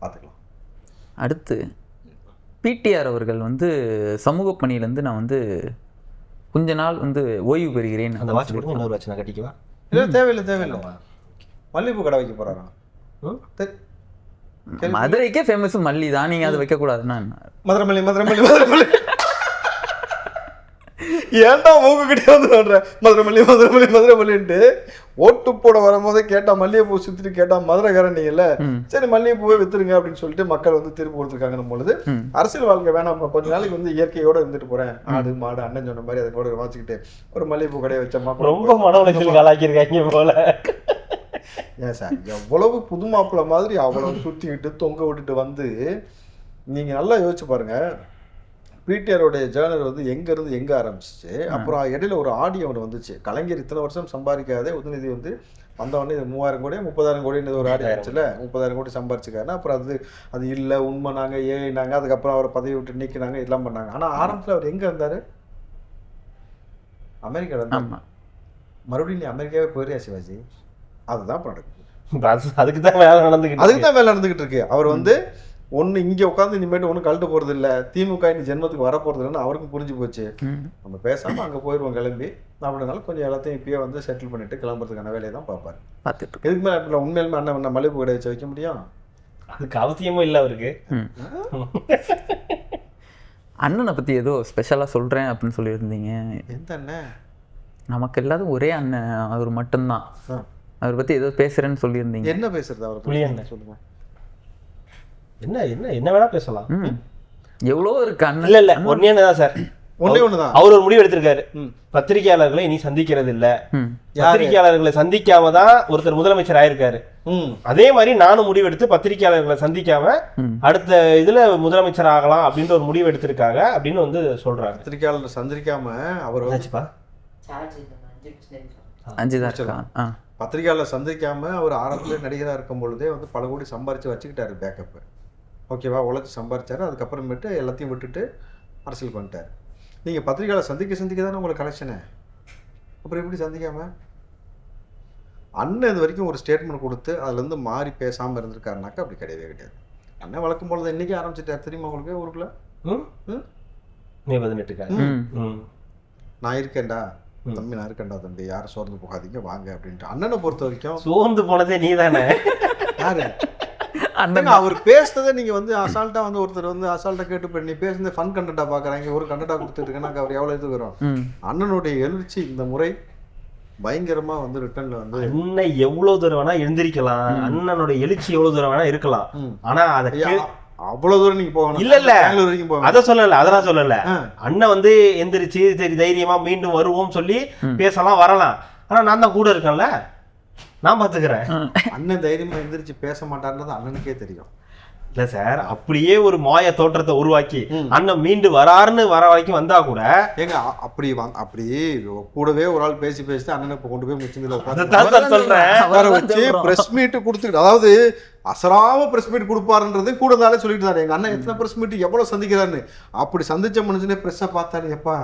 பார்த்துக்கலாம். அடுத்து பிடிஆர் அவர்கள் வந்து சமூக பணியிலேருந்து நான் வந்து கொஞ்ச நாள் வந்து ஓய்வு பெறுகிறேன். அந்த வாட்ச் போட்டு இன்னொரு வாட்ச் நான் கட்டிக்குவா? இல்லை, தேவையில்லை. மல்லிகைப்பூ கடை வைக்க போறாராம். மதுரைக்கே ஃபேமஸ் மல்லி தான், நீங்க அதை வைக்க கூடாதுன்னா மதுரை மல்லி ஏன்டா மூக்குக்கிட்டே வந்து சொல்றேன் மதுரை மல்லின்ட்டு. ஓட்டு போட வரும்போதே கேட்டா மல்லிகைப்பூ சுத்திட்டு கேட்டா மதுரைக்காரன் நீங்கல்ல, சரி மல்லிகைப்பூவே வித்துருங்க அப்படின்னு சொல்லிட்டு மக்கள் வந்து திருப்பி கொடுத்துருக்காங்கன்னு பொழுது அரசியல் வாழ்க்கை வேணாம், கொஞ்ச நாளைக்கு வந்து இயற்கையோட இருந்துட்டு போறேன், ஆடு மாடு அண்ணன் சொன்ன மாதிரி அதை கூட வாசிக்கிட்டு ஒரு மல்லிகைப்பூ கடையை வச்சோமா. ரொம்ப மன உளைச்சல் ஆளாக்கியிருக்காங்க போல. ஏன் சார், எவ்வளவு புது மாப்பிள்ள மாதிரி அவ்வளவு சுத்திக்கிட்டு தொங்க விட்டுட்டு வந்து, நீங்க நல்லா யோசிச்சு பாருங்க. பிடிஆரோடைய ஜேர்னல் வந்து எங்கேருந்து எங்கே ஆரம்பிச்சிச்சு. அப்புறம் இடையில ஒரு ஆடியோ ஒன்று வந்துச்சு, கலைஞர் இத்தனை வருஷம் சம்பாதிக்காதே உதயநிதி வந்து வந்தவொடனே இது 3000 கோடி 30,000 கோடின்னு ஒரு ஆடியோ ஆச்சுல, 30,000 கோடி சம்பாரிச்சுக்காருன்னா அப்புறம் அது இல்லை உண்மை நாங்கள் ஏனாங்க. அதுக்கப்புறம் அவரை பதவி விட்டு நீக்கினாங்க, இதெல்லாம் பண்ணாங்க. ஆனால் ஆரம்பத்தில் அவர் எங்கே இருந்தார்? அமெரிக்காவில் இருந்தார். மறுபடியும் நீ அமெரிக்காவே போயிறியா சிவாஜி? அதுதான் நடக்குது. அதுக்கு தான் வேலை நடந்துக்கிட்டு இருக்கு. அவர் வந்து ஒன்று இங்கே உட்காந்து இனிமேட்டு ஒன்றும் கழட்டு போகிறது இல்லை, திமுக இன்னும் ஜென்மத்துக்கு வர போகிறது இல்லைன்னு அவருக்கும் புரிஞ்சு போச்சு. நம்ம பேசாமல் அங்கே போயிடுவோம் கிளம்பி, அப்படினால கொஞ்சம் எல்லாத்தையும் இப்பயே வந்து செட்டில் பண்ணிட்டு கிளம்புறதுக்கான வேலையை தான் பார்ப்பாரு. எதுக்கு மேலே உண்மையிலுமே அண்ணன் மல்லிகைப்பூ கடை வச்சு வைக்க முடியும்? அதுக்கு அவசியமும் இல்லை அவருக்கு. அண்ணனை பற்றி ஏதோ ஸ்பெஷலாக சொல்கிறேன் அப்படின்னு சொல்லியிருந்தீங்க. எந்த அண்ணன்? நமக்கு இல்லாத ஒரே அண்ணன் அவர் மட்டும்தான். அவரை பற்றி ஏதோ பேசுகிறேன்னு சொல்லியிருந்தீங்க. என்ன பேசுறது அவர்? என்ன சொல்லுங்க. என்ன வேணா பேசலாம். எவ்வளோ இருக்கு அண்ணன். இல்ல ஒன்னே தான் சார், ஒண்ணுதான். அவர் ஒரு முடிவு எடுத்திருக்காரு, பத்திரிகையாளர்களை இனி சந்திக்கிறது இல்ல. பத்திரிகையாளர்களை சந்திக்காம தான் ஒருத்தர் முதலமைச்சர் ஆயிருக்காரு. அதே மாதிரி நானும் முடிவு எடுத்து பத்திரிகையாளர்களை சந்திக்காம அடுத்த இதுல முதலமைச்சர் ஆகலாம் அப்படின்ற ஒரு முடிவு எடுத்திருக்காங்க அப்படின்னு வந்து சொல்றாங்க. பத்திரிகையாளர் சந்திக்காம அவர் பத்திரிகையாளர் சந்திக்காம அவர் ஆரம்பத்துல நடிகராக இருக்கும் பொழுதே வந்து பல கோடி சம்பாரிச்சு வச்சுக்கிட்டாரு பேக்கப். ஓகேவா, உழைச்சி சம்பாரிச்சாரு. அதுக்கப்புறமேட்டு எல்லாத்தையும் விட்டுட்டு அரசியல் பண்ணிட்டார். நீங்கள் பத்திரிகையாளர் சந்திக்க தானே உங்களுக்கு கலெக்ஷனு, அப்புறம் எப்படி சந்திக்காம? அண்ணன் இது வரைக்கும் ஒரு ஸ்டேட்மெண்ட் கொடுத்து அதுலேருந்து மாறி பேசாமல் இருந்திருக்காருனாக்கா அப்படி கிடையாது. அண்ணன் வழக்கம் போல தான் இன்றைக்கி ஆரம்பிச்சிட்டார். தெரியுமா உங்களுக்கு ஊருக்குள்ள? மே 18 நான் இருக்கேன்டா தம்பி, நான் இருக்கேன்டா தம்பி, யாரும் சோர்ந்து போகாதீங்க வாங்க அப்படின்ட்டு. அண்ணனை பொறுத்த வரைக்கும் சோர்ந்து போனதே நீ தானே. யாரு அண்ணன்? அவர் பேசுனதை நீங்கள் வந்து அசால்ட்டாக வந்து ஒருத்தர் வந்து அசால்ட்டாக கேட்டு போய் நீ பேசுனது ஃபன் கண்டென்ட்டாக பார்க்குறாங்க, ஒரு கண்டென்ட்டாக கொடுத்துருக்கேன்னா அவர் எவ்வளோ இது வரும். அண்ணனுடைய எழுச்சி இந்த முறை பயங்கரமா வந்து ரிட்டர்ன்ல வந்து அண்ணன் எவ்வளவு தூரம் வேணா எழுந்திருக்கலாம், அண்ணனுடைய எழுச்சி எவ்வளவு தூரம் வேணா இருக்கலாம். ஆனா அதை அவ்வளவு தூரம் நீங்க போகணும் இல்ல அத சொல்லல, அதெல்லாம் சொல்லல. அண்ணன் வந்து எந்திரிச்சு சரி தைரியமா மீண்டும் வருவோம் சொல்லி பேசலாம் வரலாம். ஆனா நான் தான் கூட இருக்கேன்ல, நான் பாத்துக்கிறேன். அண்ணன் தைரியமா எந்திரிச்சு பேச மாட்டாருன்றது அண்ணனுக்கே தெரியும். இல்ல சார், அப்படியே ஒரு மாய தோற்றத்தை உருவாக்கி அண்ணன் மீண்டு வராருன்னு வர வரைக்கும் வந்தா கூட ஏங்க அப்படி கூடவே ஒரு ஆள் பேசி அண்ணனை கொண்டு போய் முச்சுங்களா சொல்றேன் வச்சு பிரஸ் மீட் கொடுத்துட்டு, அதாவது அசராம பிரஸ் மீட் கொடுப்பாருன்றது கூட இருந்தாலே சொல்லிட்டு தாரு எங்க அண்ணன் எத்தனை பிரஸ் மீட் எவ்வளவு சந்திக்கிறாருன்னு. அப்படி சந்திச்ச மனுஷனே பிரஸ்ஸை பார்த்தாரு, எப்பா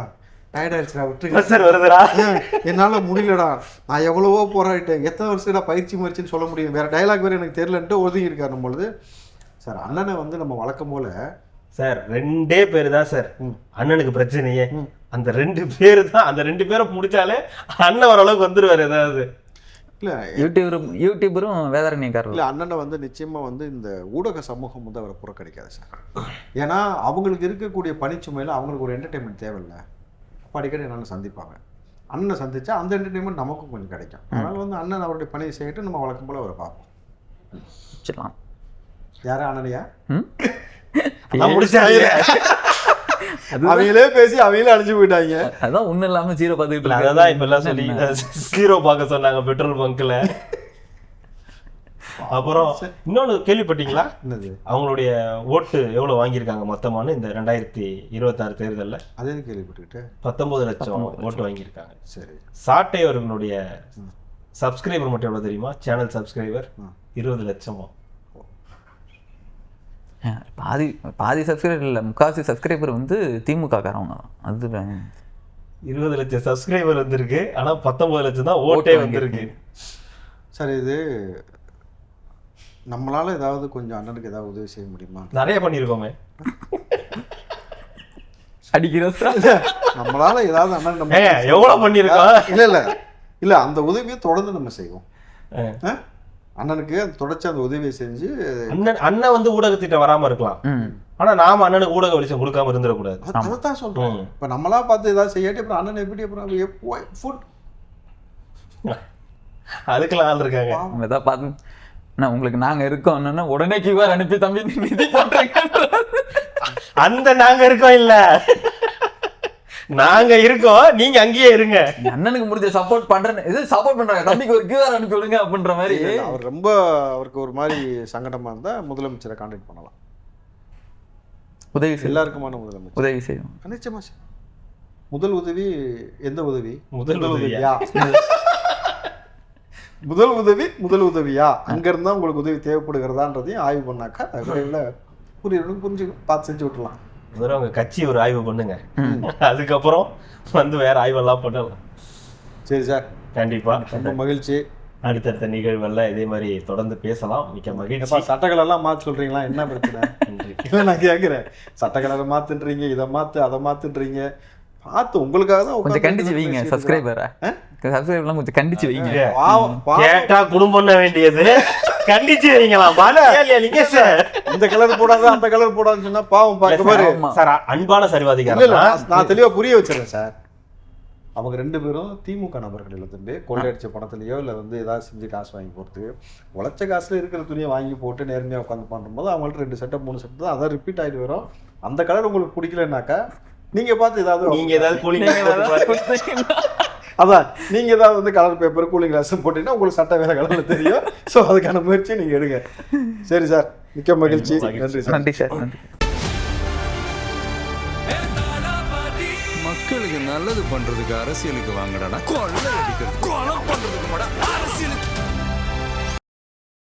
டயர்டாயிடுச்சுடா விட்டுருங்க, என்னால முடியலடா, நான் எவ்வளவோ போராடிட்டேன், எத்தனை வருஷம் பயிற்சி முயற்சின்னு சொல்ல முடியும், வேற டைலாக் வேற எனக்கு தெரியலன்ட்டு ஒதுங்கி இருக்காரு பொழுது. சார் அண்ணனை வந்து நம்ம வழக்கம் போல சார் 2 பேர் தான் சார் அண்ணனுக்கு பிரச்சனையே. அந்த 2 பேர் தான், அந்த 2 பேரை முடிச்சாலே அண்ணன் ஓரளவுக்கு வந்துருவாரு. ஏதாவது இல்லை யூடியூபரும் வேதாரண்யக்காரர் இல்லை, அண்ணனை வந்து நிச்சயமாக வந்து இந்த ஊடக சமூகம் வந்து அவரை புறக்கணிக்காது சார். ஏன்னா அவங்களுக்கு இருக்கக்கூடிய பணிச்சுமையில் அவங்களுக்கு ஒரு என்டர்டெயின்மெண்ட் தேவையில்லை. அடிக்கடி அண்ணனை சந்திப்பாங்க, அண்ணனை சந்திச்சா அந்த என்டர்டெயின்மெண்ட் நமக்கும் கொஞ்சம் கிடைக்கும். அதனால் வந்து அண்ணன் அவருடைய பணியை செய்யிட்டு நம்ம வழக்கம் போல் அவரை பார்ப்போம். சொல்லலாம். யாரா அண்ணனையா முடிச்சாங்க, அவங்களே பேசி அவங்களே அழிஞ்சு போயிட்டாங்க. அதான் ஒன்றும் இல்லாமல் ஜீரோ பார்த்துக்கிட்டு அதான் இப்ப எல்லாம் சொல்லி ஜீரோ பார்க்க சொன்னாங்க பெட்ரோல் பங்க்ல. அப்புறம் இன்னொன்னு கேள்விப்பட்டீங்களா, அவங்களுடைய ஓட்டு எவ்வளவு வாங்கியிருக்காங்க மொத்தமான இந்த 2026 தேர்தலில்? அதே கேள்விப்பட்டுக்கிட்டு 19 லட்சம் ஓட்டு வாங்கியிருக்காங்க. சரி, சாட்டை அவர்களுடைய சப்ஸ்கிரைபர் மட்டும் எவ்வளவு தெரியுமா? சேனல் சப்ஸ்கிரைபர் 20 லட்சமா. பாதி பாதி சப்ஸ்கிரைபர் இல்லை, முக்காசி சப்ஸ்கிரைபர் வந்து திமுக காரவங்க தான். அது 20 லட்சம் சப்ஸ்கிரைபர் வந்திருக்கு, ஆனா 19 லட்சம் தான் ஓட்டே வந்திருக்கு. சார் இது நம்மளால ஏதாவது கொஞ்சம் அண்ணனுக்கு ஏதாவது உதவி செய்ய முடியுமா? நிறைய பண்ணியிருக்கோமே. அடிக்கிறதா நம்மளால ஏதாவது அண்ணன் நம்ம எவ்வளவு பண்ணியிருக்கோம். இல்ல அந்த உதவியை தொடர்ந்து நம்ம செய்வோம். அண்ணனுக்கு தொடர்ச்சி அந்த உதவியை செஞ்சு அண்ணன் வந்து ஊடகத்திட்ட வராம இருக்கலாம், ஆனா நாம அண்ணனுக்கு ஊடக வெளிச்சம் கொடுக்காம இருந்துடக்கூடாது. அதைத்தான் சொல்றோம். இப்ப நம்மளா பார்த்து ஏதாவது செய்யாட்டி அப்புறம் அண்ணன் எப்படி அப்புறம் ஃபுட் அதுக்கெல்லாம் ஆள் இருக்காங்க. ஏதாவது பார்த்து நான் உங்களுக்கு நாங்க இருக்கோம் உடனே கியூஆர் அனுப்பி தம்பி நிதி போட்டுருங்க. அந்த நாங்க இருக்கோம் இல்ல, நாங்க இருக்கோம், நீங்க அங்கேயே இருங்க. அண்ணனுக்கு முடிஞ்ச சப்போர்ட் பண்றேன்னு இது சப்போர்ட் பண்றாங்க, தம்பிக்கு ஒரு கியூஆர் அனுப்பி விடுங்க அப்படின்ற மாதிரி. அவர் ரொம்ப அவருக்கு ஒரு மாதிரி சங்கடமா இருந்தா முதலமைச்சரை கான்டாக்ட் பண்ணலாம். உதவி எல்லாருக்குமான முதலமைச்சர் உதவி செய்யும். நிச்சயமா முதல் உதவி எந்த உதவி? முதல் உதவியா? முதல் உதவியா அங்க இருந்தா உங்களுக்கு உதவி தேவைப்படுகிறதான்றதையும் ஆய்வு பண்ணாக்கா புரிஞ்சு பார்த்து செஞ்சு விட்டுலாம். முதல்ல உங்க கட்சி ஒரு ஆய்வு பண்ணுங்க, அதுக்கப்புறம் வந்து வேற ஆய்வெல்லாம் பண்ணலாம். சரி சார், கண்டிப்பா ரொம்ப மகிழ்ச்சி. அடுத்தடுத்த நிகழ்வெல்லாம் இதே மாதிரி தொடர்ந்து பேசலாம். மிக்க மகிழ்ச்சி. சட்டங்கள் எல்லாம் மாற்ற சொல்றீங்களா? என்ன பிரச்சனை? இல்லை நான் கேட்குறேன், சட்டங்களை மாத்துன்றீங்க, இதை மாத்து அதை மாத்துன்றீங்க. பார்த்து உங்களுக்காக தான் கொஞ்சம் கண்டிச்சு வைங்க. சப்ஸ்கிரைபர் சப்ஸ்கிரைபர்லாம் கொஞ்சம் கண்டிச்சு வைங்க. கேட்டா குடும்பம் வேண்டியது கண்டிச்சு வைங்களாம். இந்த கலர் போடாத அந்த கலர் போடாதுன்னு சொன்னா பாவம் பாரு சார். அன்பான சரிவாதிகள் நான் தெளிவா புரிய வச்சிடறேன் சார். அவங்க 2 பேரும் திமுக நபர்கள் இல்லை, கொள்ளையடிச்ச பணத்திலயோ இல்லை வந்து ஏதாவது செஞ்சு காசு வாங்கி போட்டு உழைச்ச காசுல இருக்கிற துணியை வாங்கி போட்டு நேர்மையாக உட்காந்து பண்ணும்போது அவங்கள்ட்ட 2 செட்டப் 3 செட் தான் அதான் ரிப்பீட் ஆகிட்டு வரும். அந்த கலர் உங்களுக்கு பிடிக்கலனாக்கா நீங்க பார்த்து ஏதாவது கூலிங் அதான் நீங்க ஏதாவது வந்து கலர் பேப்பர் கூலிங் கிளாஸ் போட்டீங்கன்னா உங்களுக்கு சட்ட வேலை கலர்ல தெரியும். ஸோ அதுக்கான முயற்சியை நீங்க எடுங்க. சரி சார், மிக்க மகிழ்ச்சி. நன்றி சார். நன்றி சார். நன்றி. மக்களுக்கு நல்லது பண்றதுக்கு அரசியலுக்கு வாங்கடா, கொள்ளை அடிக்கிறது கொலை பண்றதுக்கு